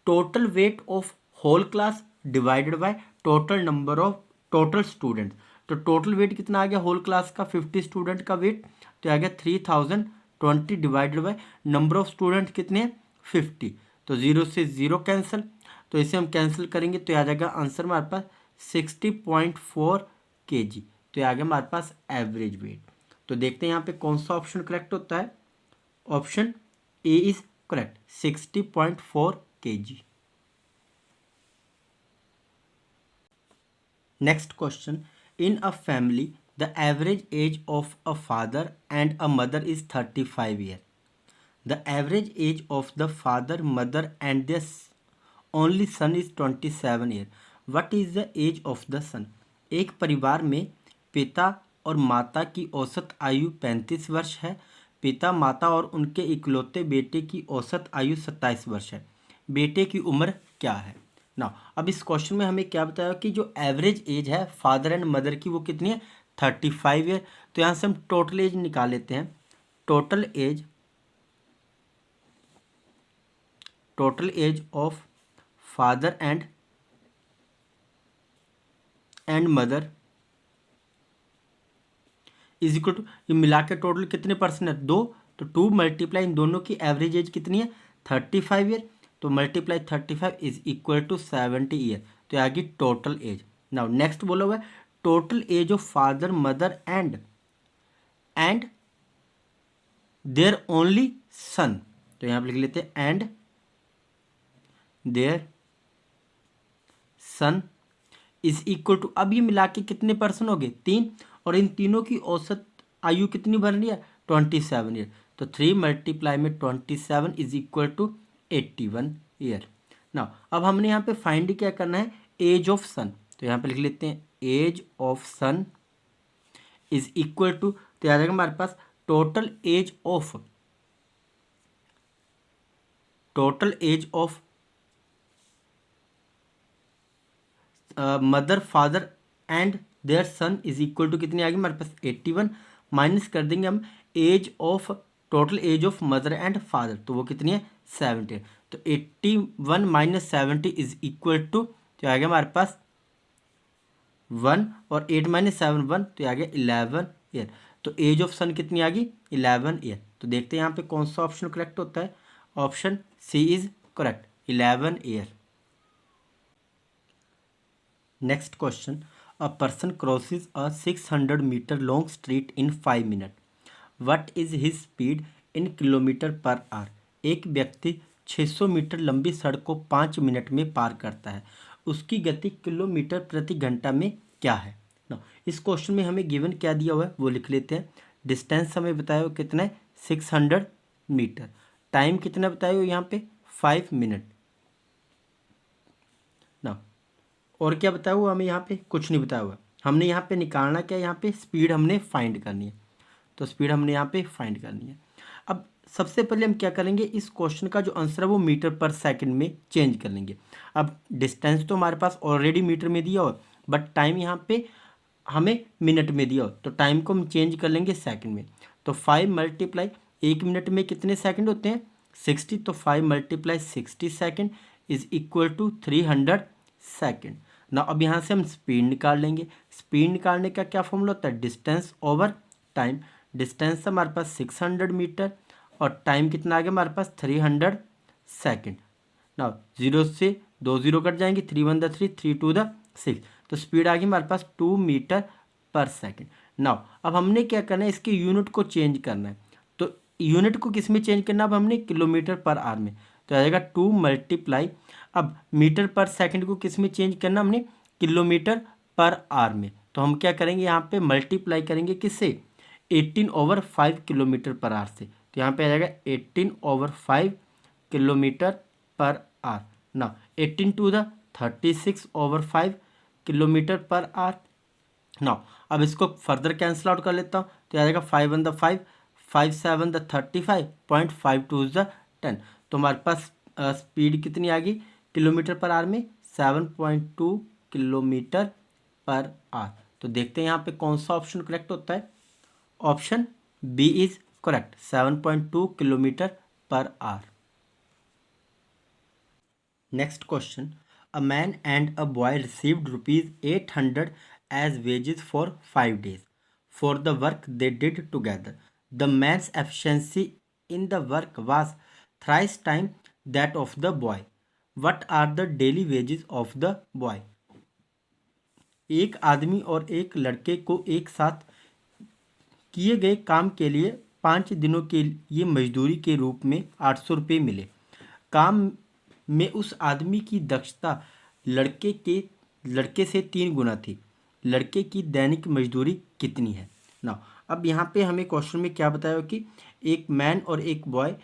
Speaker 1: total weight of whole class divided by total number of total student. तो टोटल वेट कितना आ गया होल क्लास का 50 स्टूडेंट का वेट, तो आ गया 3020 divided by number of student कितने 50। तो 0 से 0 कैंसिल, तो इसे हम कैंसिल करेंगे तो आ जाएगा आंसर हमारे पास 60.4 kg। तो आ गया हमारे पास एवरेज वेट। तो देखते हैं यहाँ पे कौन सा ऑप्शन करेक्ट होता है। Option A is correct 60.4 kg। Next question, in a family the average age of a father and a mother is 35 year. The average age of the father mother and the only son is 27 year. What is the age of the son. एक परिवार में पिता और माता की औसत आयु 35 वर्ष है। पिता माता और उनके इकलौते बेटे की औसत आयु 27 वर्ष है। बेटे की उम्र क्या है ना। अब इस क्वेश्चन में हमें क्या बताया कि जो एवरेज एज है फादर एंड मदर की वो कितनी है 35 ईयर। तो यहाँ से हम टोटल एज निकाल लेते हैं। Total age of father and mother is equal to, ये मिला के टोटल कितने परसेंट है 2, तो 2 मल्टीप्लाई इन दोनों की एवरेज एज कितनी है 35 ईयर। तो multiply 35 is equal to 70 year. तो आ गई टोटल एज। नाउ नेक्स्ट बोला हुआ है total age of father mother and their only son, तो यहाँ पे लिख लेते हैं and their son is equal to, अब ये मिला के कितने पर्सन हो गए 3, और इन तीनों की औसत आयु कितनी बन रही है 27 ईयर, तो 3 मल्टीप्लाई में 27 इज इक्वल टू 81 ईयर। ना अब हमने यहाँ पे फाइंड क्या करना है एज ऑफ सन, तो यहाँ पे लिख लेते हैं age of son is equal to, तो याद रखें हमारे पास total age of mother father and their son is equal to कितनी आ गई हमारे पास 81, माइनस कर देंगे हम age of total age of mother and father, तो वो कितनी है 70, तो 81 माइनस 70 इज इक्वल टू, तो आ गया हमारे पास 1 और 8 माइनस 7 1, तो आ गया 11 ईयर। तो एज ऑफ सन कितनी आ गई 11 ईयर। तो देखते हैं यहाँ पे कौन सा ऑप्शन करेक्ट होता है, option C is correct 11 year. Next question, a person crosses a 600 metre long street in 5 minute, what is his speed in kilometre per hour. एक व्यक्ति 600 मीटर लंबी सड़क को 5 मिनट में पार करता है, उसकी गति किलोमीटर प्रति घंटा में क्या है। ना इस क्वेश्चन में हमें गिवन क्या दिया हुआ है वो लिख लेते हैं। डिस्टेंस हमें बताया हुआ कितना है 600 मीटर, टाइम कितना बताया हुआ यहाँ पे 5 मिनट ना, और क्या बताया हुआ हमें यहाँ पे कुछ नहीं बताया हुआ। हमने यहाँ पे निकालना क्या, यहाँ पे स्पीड हमने फाइंड करनी है, तो स्पीड हमने यहाँ पे फाइंड करनी है। अब सबसे पहले हम क्या करेंगे, इस क्वेश्चन का जो आंसर है वो मीटर पर सेकंड में चेंज कर लेंगे। अब डिस्टेंस तो हमारे पास ऑलरेडी मीटर में दिया हो, बट टाइम यहाँ पे हमें मिनट में दिया हो, तो टाइम को हम चेंज कर लेंगे सेकंड में। तो 5 मल्टीप्लाई 1 मिनट में कितने सेकंड होते हैं 60, तो 5 multiply 60 second is equal to 300 second ना। अब यहाँ से हम स्पीड निकाल लेंगे। स्पीड निकालने का क्या फॉर्मूला होता है, डिस्टेंस ओवर टाइम। डिस्टेंस हमारे पास 600 मीटर और टाइम कितना आ गया हमारे पास 300 सेकंड ना। 0 से 2 0 कट जाएंगे, 3 1 3 3 2 6, तो स्पीड आ गई हमारे पास 2 मीटर पर सेकंड। नाउ अब हमने क्या करना है, इसके यूनिट को चेंज करना है। तो यूनिट को किस में चेंज करना, अब हमने किलोमीटर पर आवर में, तो आ जाएगा 2 मल्टीप्लाई, अब मीटर पर सेकंड को किस में चेंज करना हमने किलोमीटर पर आवर में, तो हम क्या करेंगे यहाँ पे मल्टीप्लाई करेंगे किससे 18/5 किलोमीटर पर आवर से, तो यहाँ पे आ जाएगा 18/5 किलोमीटर पर आवर ना। 18 to the 36/5 kilometre per hour ना। अब इसको फर्दर कैंसिल आउट कर लेता हूँ, तो आ जाएगा 5 1 5 5 7 35 0.5 2 10, तो हमारे पास स्पीड कितनी आ गई किलोमीटर पर आवर में 7.2 किलोमीटर पर आवर। तो देखते हैं यहाँ पे कौन सा ऑप्शन करेक्ट होता है, option B is correct 7.2 kilometre per hour. Next question, a man and a boy received ₹800 as wages for 5 days for the work they did together. The man's efficiency in the work was thrice time that of the boy. What are the daily wages of the boy? एक आदमी और एक लड़के को एक साथ किए गए काम के लिए 5 दिनों के लिए मजदूरी के रूप में 800 रुपये मिले। काम में उस आदमी की दक्षता लड़के से 3 गुना थी। लड़के की दैनिक मजदूरी कितनी है ना। अब यहाँ पे हमें क्वेश्चन में क्या बताया हो कि एक मैन और एक बॉय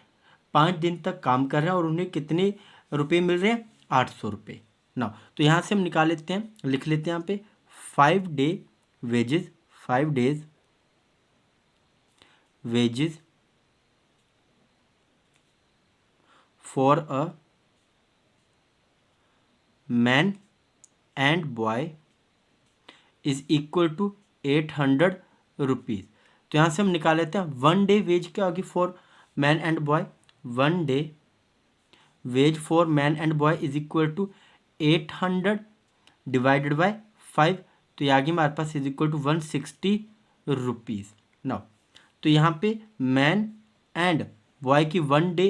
Speaker 1: 5 दिन तक काम कर रहे हैं और उन्हें कितने रुपए मिल रहे हैं 800 रुपये ना। तो यहाँ से हम निकाल लेते हैं, लिख लेते हैं यहाँ पे 5 day wages, 5 days wages for a man and boy is equal to 800 rupees. तो यहाँ से हम निकाल लेते हैं 1 डे वेज क्या होगी for man and boy, 1 day wage for man and boy is equal to 800 divided by 5, तो ये आगे हमारे पास इज इक्वल टू 160 रुपीज़ ना। तो यहाँ पे मैन एंड बॉय की 1 डे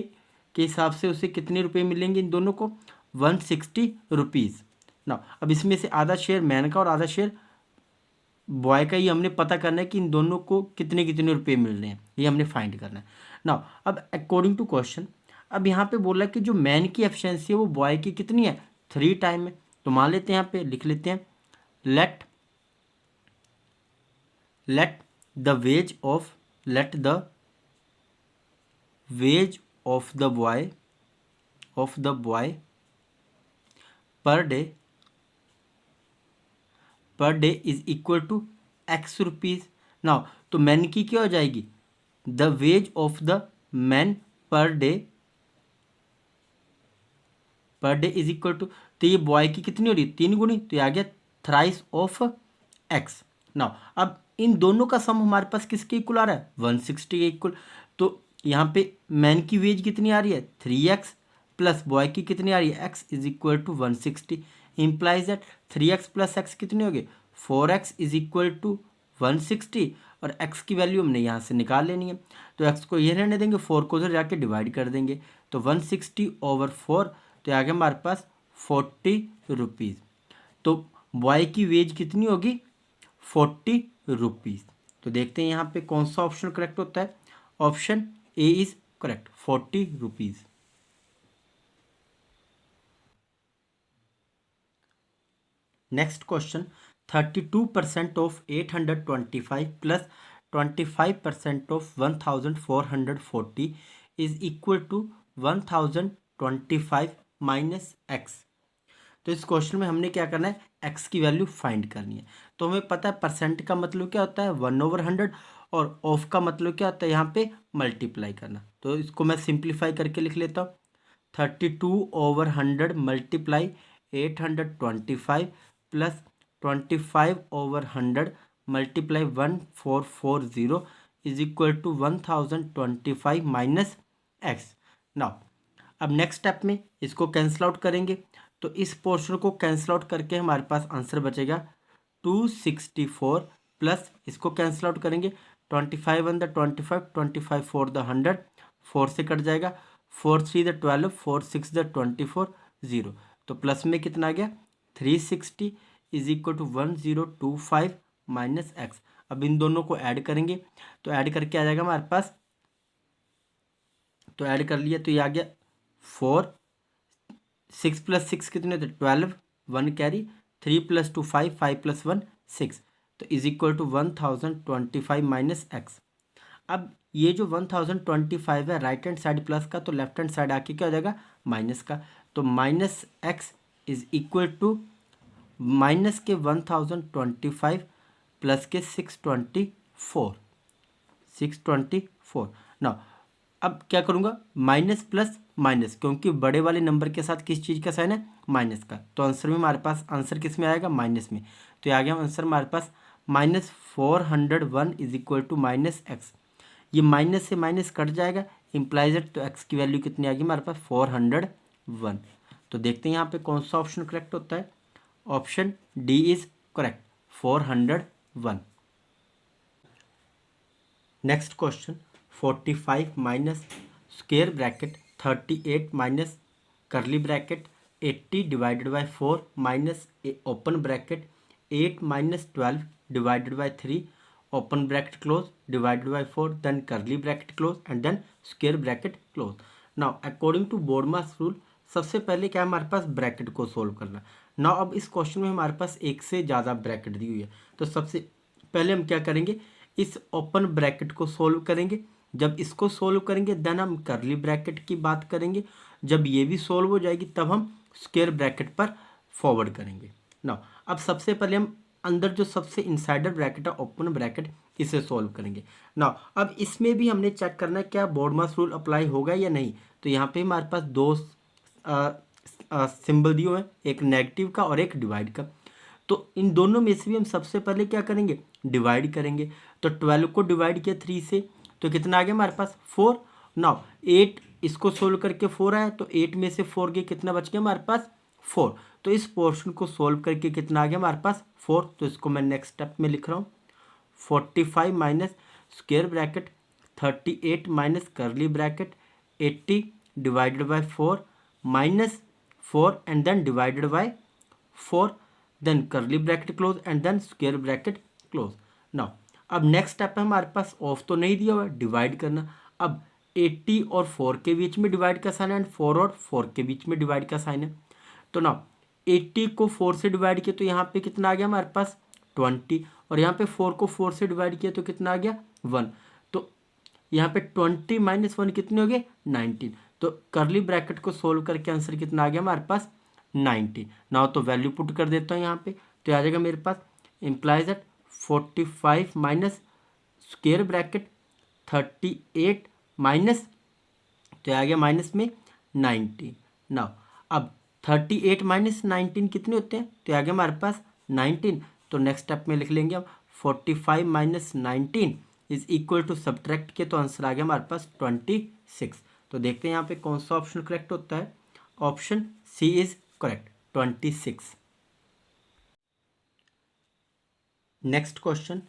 Speaker 1: के हिसाब से उसे कितने रुपए मिलेंगे इन दोनों को 160 रुपीज़ ना अब इसमें से आधा शेयर मैन का और आधा शेयर बॉय का ही हमने पता करना है कि इन दोनों को कितने कितने रुपए मिल रहे हैं, ये हमने फाइंड करना है ना। अब अकॉर्डिंग टू क्वेश्चन, अब यहाँ पे बोला कि जो मैन की एफिशिएंसी है वो बॉय की कितनी है, 3 टाइम है। तो मान लेते हैं यहाँ पे लिख लेते हैं let the wage of the boy per day is equal to x rupees. Now तो मैन की क्या हो जाएगी, the wage of the man per day is equal to, तो ये बॉय की कितनी हो रही है, 3 गुनी, तो ये आ गया थ्राइस ऑफ एक्स। नाउ अब इन दोनों का सम हमारे पास किसके इक्वल आ रहा है, 160 के इक्वल। तो यहाँ पे मैन की वेज कितनी आ रही है, 3x प्लस बॉय की कितनी आ रही है, x is equal to 160। Implies that 3x plus x कितने हो गए, 4x इज इक्वल टू 160, और x की वैल्यू हमने यहाँ से निकाल लेनी है। तो x को ये रहने देंगे, 4 को उधर जाके डिवाइड कर देंगे, तो 160/4, तो आ गया हमारे पास 40 रुपीज़। तो बॉय की वेज कितनी होगी, 40 रुपीज़। तो देखते हैं यहाँ पे कौन सा ऑप्शन करेक्ट होता है, option A is correct, 40 rupees. Next question, 32% of 825 plus 25% of 1440 is equal to 1025 minus x. तो इस क्वेश्चन में हमने क्या करना है, एक्स की वैल्यू फाइंड करनी है। तो हमें पता है परसेंट का मतलब क्या होता है, 1/100, और ऑफ का मतलब क्या होता है, यहाँ पे मल्टीप्लाई करना। तो इसको मैं सिंप्लीफाई करके लिख लेता हूँ, 32/100 multiply 825 plus 25/100 multiply 1440 is equal to 1025 minus x. Now अब नेक्स्ट स्टेप में इसको कैंसिल आउट करेंगे, तो इस पोर्शन को कैंसिल आउट करके हमारे पास आंसर बचेगा 264, प्लस इसको कैंसिल आउट करेंगे 25 1 द 25, 25 4 द 100, 4 से कट जाएगा, 4 3 द 12, 4 6 द 24, 0। तो प्लस में कितना आ गया, 360 is equal to 1025 minus x. अब इन दोनों को ऐड करेंगे, तो ऐड करके आ जाएगा हमारे पास, तो ऐड कर लिया, तो ये आ गया 4, 6 प्लस 6 कितने होते, 12, 1 कैरी, 3 प्लस 2 5, 5 प्लस 1 6, तो is equal to 1025 minus x. अब ये जो 1025 है राइट हैंड साइड प्लस का, तो लेफ्ट हैंड साइड आके क्या हो जाएगा, माइनस का। तो minus x is equal to minus के 1025 प्लस के 624 ना। अब क्या करूँगा, माइनस प्लस माइनस, क्योंकि बड़े वाले नंबर के साथ किस चीज़ का साइन है, माइनस का। तो आंसर में हमारे पास आंसर किस में आएगा, माइनस में। तो ये आ गया आंसर हमारे पास -401 is equal to minus x. ये माइनस से माइनस कट जाएगा, इम्प्लाइज तो एक्स की वैल्यू कितनी आ गई हमारे पास, 401। तो देखते हैं यहाँ पे कौन सा ऑप्शन करेक्ट होता है, option D is correct, 401। Next question, 45 minus square bracket 38 minus curly bracket 80 divided by 4 minus open bracket 8 minus 12 divided by 3 open bracket close divided by 4 then curly bracket close and then square bracket close. Now according to BODMAS rule सबसे पहले क्या है हमारे पास, bracket को solve करना। Now अब इस क्वेश्चन में हमारे पास एक से ज़्यादा ब्रैकेट दी हुई है, तो सबसे पहले हम क्या करेंगे, इस ओपन ब्रैकेट को सोल्व करेंगे। जब इसको सोल्व करेंगे देन हम करली ब्रैकेट की बात करेंगे। जब ये भी सोल्व हो जाएगी तब हम स्क्वायर ब्रैकेट पर फॉरवर्ड करेंगे। नाउ अब सबसे पहले हम अंदर जो सबसे इनसाइडर ब्रैकेट है ओपन ब्रैकेट, इसे सोल्व करेंगे। नाउ अब इसमें भी हमने चेक करना है क्या बोर्डमास रूल अप्लाई होगा या नहीं। तो यहाँ पे हमारे पास दो सिंबल दिए हुए हैं, एक नेगेटिव का और एक डिवाइड का। तो इन दोनों में से भी हम सबसे पहले क्या करेंगे, डिवाइड करेंगे। तो 12 को डिवाइड किया 3 से, तो कितना आ गया हमारे पास, 4। नाउ 8 इसको सोल्व करके 4 आया, तो 8 में से 4 गए, कितना बच गया हमारे पास, 4। तो इस पोर्शन को सोल्व करके कितना आ गया हमारे पास, 4। तो इसको मैं नेक्स्ट स्टेप में लिख रहा हूँ, 45 minus square bracket 38 minus curly bracket 80 divided by 4 minus 4 and then divided by 4, then curly bracket close and then square bracket close. Now अब नेक्स्ट स्टेप है हमारे पास, ऑफ तो नहीं दिया हुआ है, डिवाइड करना। अब 80 और 4 के बीच में डिवाइड का साइन है एंड 4 और 4 के बीच में डिवाइड का साइन है। तो नाउ 80 को 4 से डिवाइड किया तो यहाँ पे कितना आ गया हमारे पास 20, और यहाँ पे 4 को 4 से डिवाइड किया तो कितना आ गया 1। तो यहाँ पे 20 माइनस 1 कितने हो गए 19। तो करली ब्रैकेट को सोल्व करके आंसर कितना आ गया हमारे पास 90। नाउ तो वैल्यू पुट कर देता हूँ यहाँ पे, तो आ जाएगा मेरे पास implies that 45 minus square bracket 38 minus, तो आ गया माइनस में 90। नाउ अब 38 माइनस 19 कितने होते हैं, तो आ गया हमारे पास 19। तो नेक्स्ट स्टेप में लिख लेंगे हम 45 minus 19 is equal to subtract के, तो आंसर आ गया हमारे पास 26। तो देखते हैं यहाँ पे कौन सा ऑप्शन करेक्ट होता है। Option C is correct 26। Next question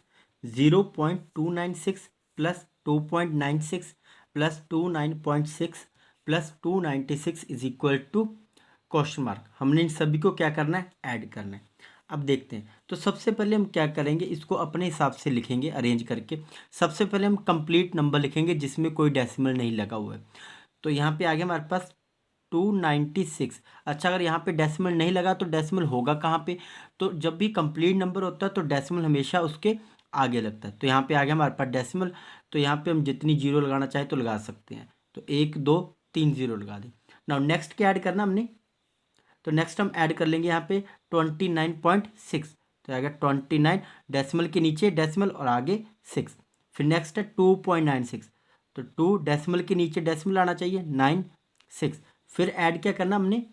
Speaker 1: 0.296 plus 2.96 plus 29.6 plus 296 is equal to question mark. हमने इन सभी को क्या करना है ऐड करना है। अब देखते हैं, तो सबसे पहले हम क्या करेंगे, इसको अपने हिसाब से लिखेंगे अरेंज करके। सबसे पहले हम कंप्लीट नंबर लिखेंगे जिसमें कोई डेसिमल नहीं लगा हुआ है। तो यहाँ पे आ गया हमारे पास 296। अच्छा, अगर यहाँ पे डेसिमल नहीं लगा तो डेसिमल होगा कहाँ पे, तो जब भी कंप्लीट नंबर होता है तो डेसिमल हमेशा उसके आगे लगता है। तो यहाँ पे आ गया हमारे पास डेसिमल, तो यहाँ पे हम जितनी जीरो लगाना चाहे तो लगा सकते हैं। तो 1 2 3 जीरो लगा दें। नाउ नेक्स्ट क्या ऐड करना हमने, तो नेक्स्ट हम ऐड कर लेंगे यहाँ पे 29.6। तो आएगा 29, डेसिमल के नीचे डेसिमल और आगे 6। फिर नेक्स्ट है 2.96, तो 2 डेसिमल के नीचे डेसिमल आना चाहिए 9 6। फिर ऐड क्या करना हमने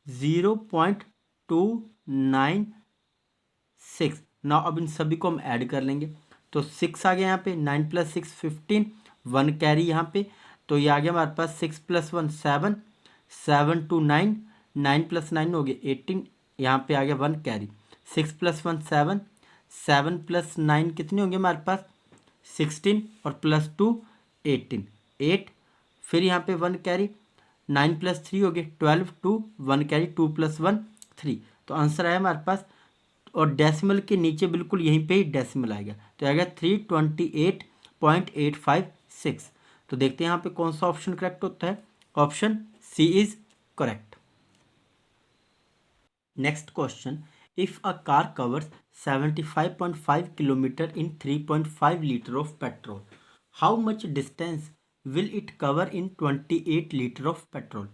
Speaker 1: 0.296। नाउ अब इन सभी को हम ऐड कर लेंगे। तो 6 आ गया यहाँ पे, 9 प्लस 6 15, 1 कैरी यहाँ पे, तो ये आ गया हमारे पास 6 प्लस 1 7, 7 to 9, 9 प्लस 9 हो गया 18, यहाँ पे आ गया 1 कैरी। 6 प्लस 1 7, 7 प्लस 9 कितने होंगे हमारे पास 16, और प्लस 2 18 8। फिर यहाँ पे 1 कैरी, 9 प्लस 3 हो गए 12, 2 1 कैरी, 2 प्लस 1 3। तो आंसर आया हमारे पास, और डेसिमल के नीचे बिल्कुल यहीं पे ही डेसिमल आएगा, तो आएगा 328.856। तो देखते हैं यहाँ पे कौन सा ऑप्शन करेक्ट होता है। Option C is correct. Next question, if a car covers 75.5 kilometre in 3.5 litre of petrol, how much distance will it cover in 28 litre of petrol.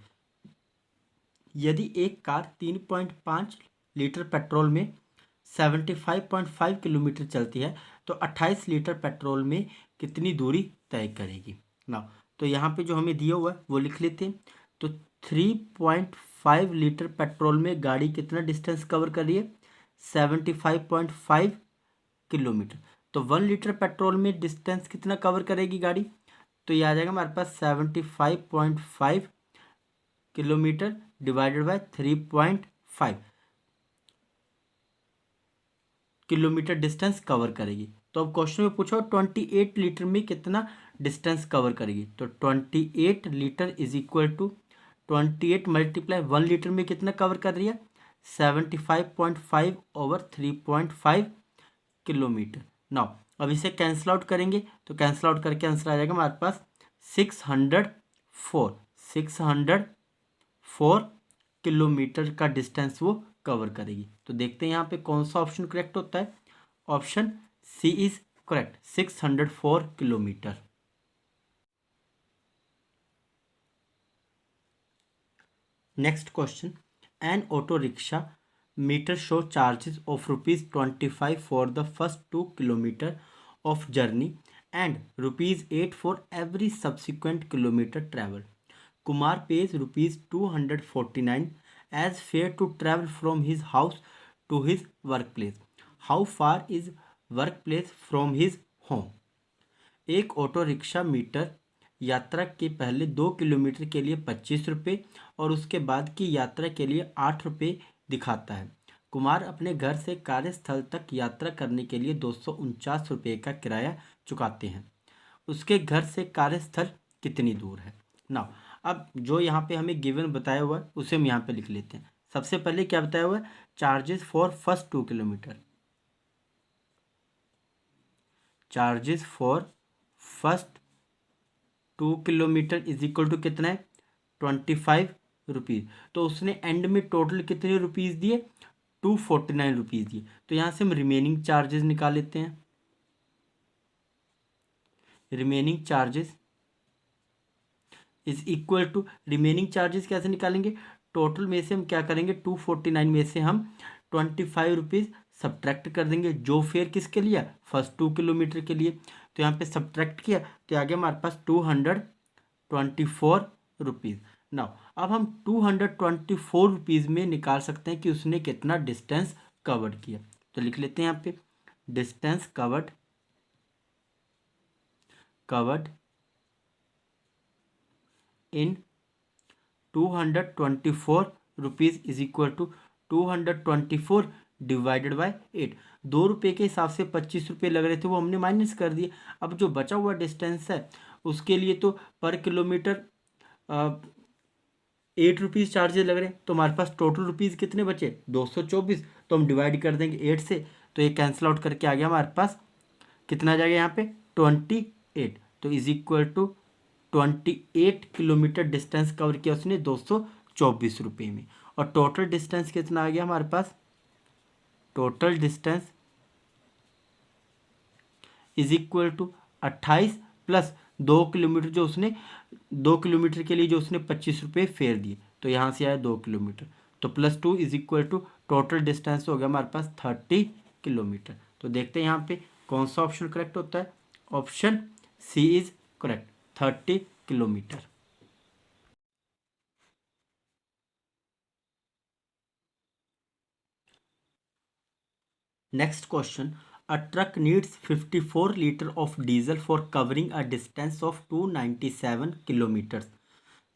Speaker 1: यदि एक कार 3.5 लीटर पेट्रोल में 75.5 किलोमीटर चलती है तो 28 litre petrol में कितनी दूरी तय करेगी। ना तो यहाँ पे जो हमें दिया हुआ है वो लिख लेते हैं। तो 3.5 लीटर पेट्रोल में गाड़ी कितना डिस्टेंस कवर कर रही है 75.5 किलोमीटर। तो 1 लीटर पेट्रोल में डिस्टेंस कितना कवर करेगी गाड़ी, तो ये आ जाएगा हमारे पास 75.5 kilometre divided by 3.5 kilometre distance cover करेगी। तो अब क्वेश्चन में पूछो 28 लीटर में कितना डिस्टेंस कवर करेगी, तो 28 litre is equal to 28 multiply 1 litre में कितना कवर कर रही है 75.5 ओवर 3.5 किलोमीटर। नाउ अब इसे कैंसिल आउट करेंगे, तो कैंसिल आउट करके आंसर आ जाएगा हमारे पास 604 किलोमीटर का डिस्टेंस वो कवर करेगी। तो देखते हैं यहाँ पे कौन सा ऑप्शन करेक्ट होता है। Option C is correct 604 kilometre. Next question, an auto rickshaw meter show charges of ₹25 for the first 2 kilometre of journey and ₹8 for every subsequent kilometre travel. Kumar pays ₹249 as fare to travel from his house to his workplace. How far is workplace from his home? एक auto rickshaw metre यात्रा के पहले 2 kilometre के लिए 25 रुपये और उसके बाद की यात्रा के लिए 8 रुपये दिखाता है। कुमार अपने घर से कार्यस्थल तक यात्रा करने के लिए 249 रुपये का किराया चुकाते हैं। उसके घर से कार्यस्थल कितनी दूर है। नाउ अब जो यहाँ पे हमें गिवन बताया हुआ है उसे हम यहाँ पे लिख लेते हैं। सबसे पहले क्या बताया हुआ है, charges for first 2 kilometre, charges for first 2 kilometre is equal to कितना है, 25 रुपीज़। तो उसने एंड में टोटल कितने रुपीज़ दिए, 249 रुपीज़ दिए। तो यहाँ से हम रिमेनिंग चार्जेस निकाल लेते हैं। Remaining charges is equal to, remaining charges कैसे निकालेंगे, टोटल में से हम क्या करेंगे, 249 में से हम 25 रुपीज़ सब्ट्रैक्ट कर देंगे, जो फेयर किसके लिए, फर्स्ट 2 किलोमीटर के लिए। तो यहाँ पे सब्ट्रैक्ट किया तो आगे हमारे पास 224 रुपीज़। नाउ अब हम 224 रुपीज़ में निकाल सकते हैं कि उसने कितना डिस्टेंस कवर्ड किया। तो लिख लेते हैं यहाँ पे, distance covered in 224 rupees is equal to 224 divided by 8। 2 रुपये के हिसाब से 25 रुपये लग रहे थे, वो हमने माइनस कर दिए। अब जो बचा हुआ डिस्टेंस है उसके लिए तो पर किलोमीटर 8 रुपीज़ चार्जेस लग रहे हैं। तो हमारे पास टोटल रुपीज़ कितने बचे, 224। तो हम डिवाइड कर देंगे 8 से, तो ये कैंसिल आउट करके आ गया हमारे पास कितना आ जाएगा यहाँ पे, 28। तो is equal to 28 kilometre distance cover किया उसने 224 रुपये में। और टोटल डिस्टेंस कितना आ गया हमारे पास, total distance is equal to 28 plus 2 kilometre, जो उसने 2 किलोमीटर के लिए जो उसने 25 रुपये फेयर दिए, तो यहाँ से आया 2 किलोमीटर। तो +2 is equal to total distance हो गया हमारे पास 30 किलोमीटर। तो देखते हैं यहाँ पे कौन सा ऑप्शन करेक्ट होता है। Option C is correct, 30 kilometre. Next question, a truck needs 54 liter of diesel for covering a distance of 297 kilometers.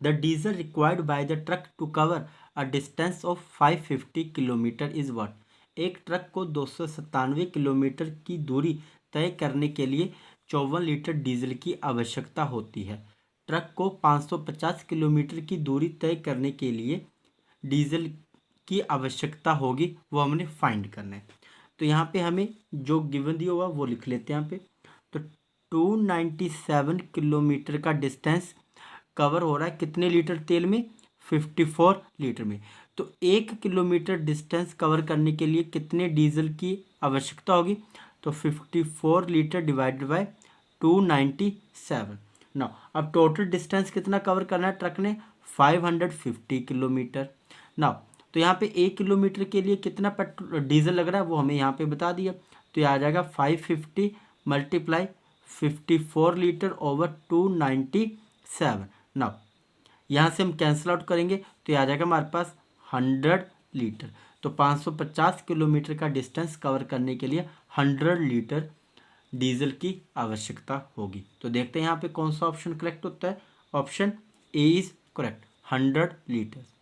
Speaker 1: The diesel required by the truck to cover a distance of 550 kilometer is what? एक truck को 297 kilometre की दूरी तय करने के लिए 54 litre diesel की आवश्यकता होती है। ट्रक को 550 किलोमीटर की दूरी तय करने के लिए डीजल की आवश्यकता होगी, वो हमने फाइंड करना है। तो यहाँ पे हमें जो गिवन दिया हुआ वो लिख लेते हैं यहाँ पे। तो 297 किलोमीटर का डिस्टेंस कवर हो रहा है कितने लीटर तेल में, 54 लीटर में। तो 1 किलोमीटर डिस्टेंस कवर करने के लिए कितने डीजल की आवश्यकता होगी, तो 54 लीटर डिवाइडेड बाय 297। नाउ अब टोटल डिस्टेंस कितना कवर करना है ट्रक ने, 550 किलोमीटर। नाउ तो यहाँ पे 1 किलोमीटर के लिए कितना पेट्रोल डीजल लग रहा है वो हमें यहाँ पे बता दिया। तो ये आ जाएगा 550 मल्टीप्लाई 54 लीटर ओवर 297। नाउ यहाँ से हम कैंसिल आउट करेंगे तो ये आ जाएगा हमारे पास 100 लीटर। तो 550 किलोमीटर का डिस्टेंस कवर करने के लिए 100 लीटर डीजल की आवश्यकता होगी। तो देखते हैं यहाँ पे कौन सा ऑप्शन करेक्ट होता है। Option A is correct, 100 litre.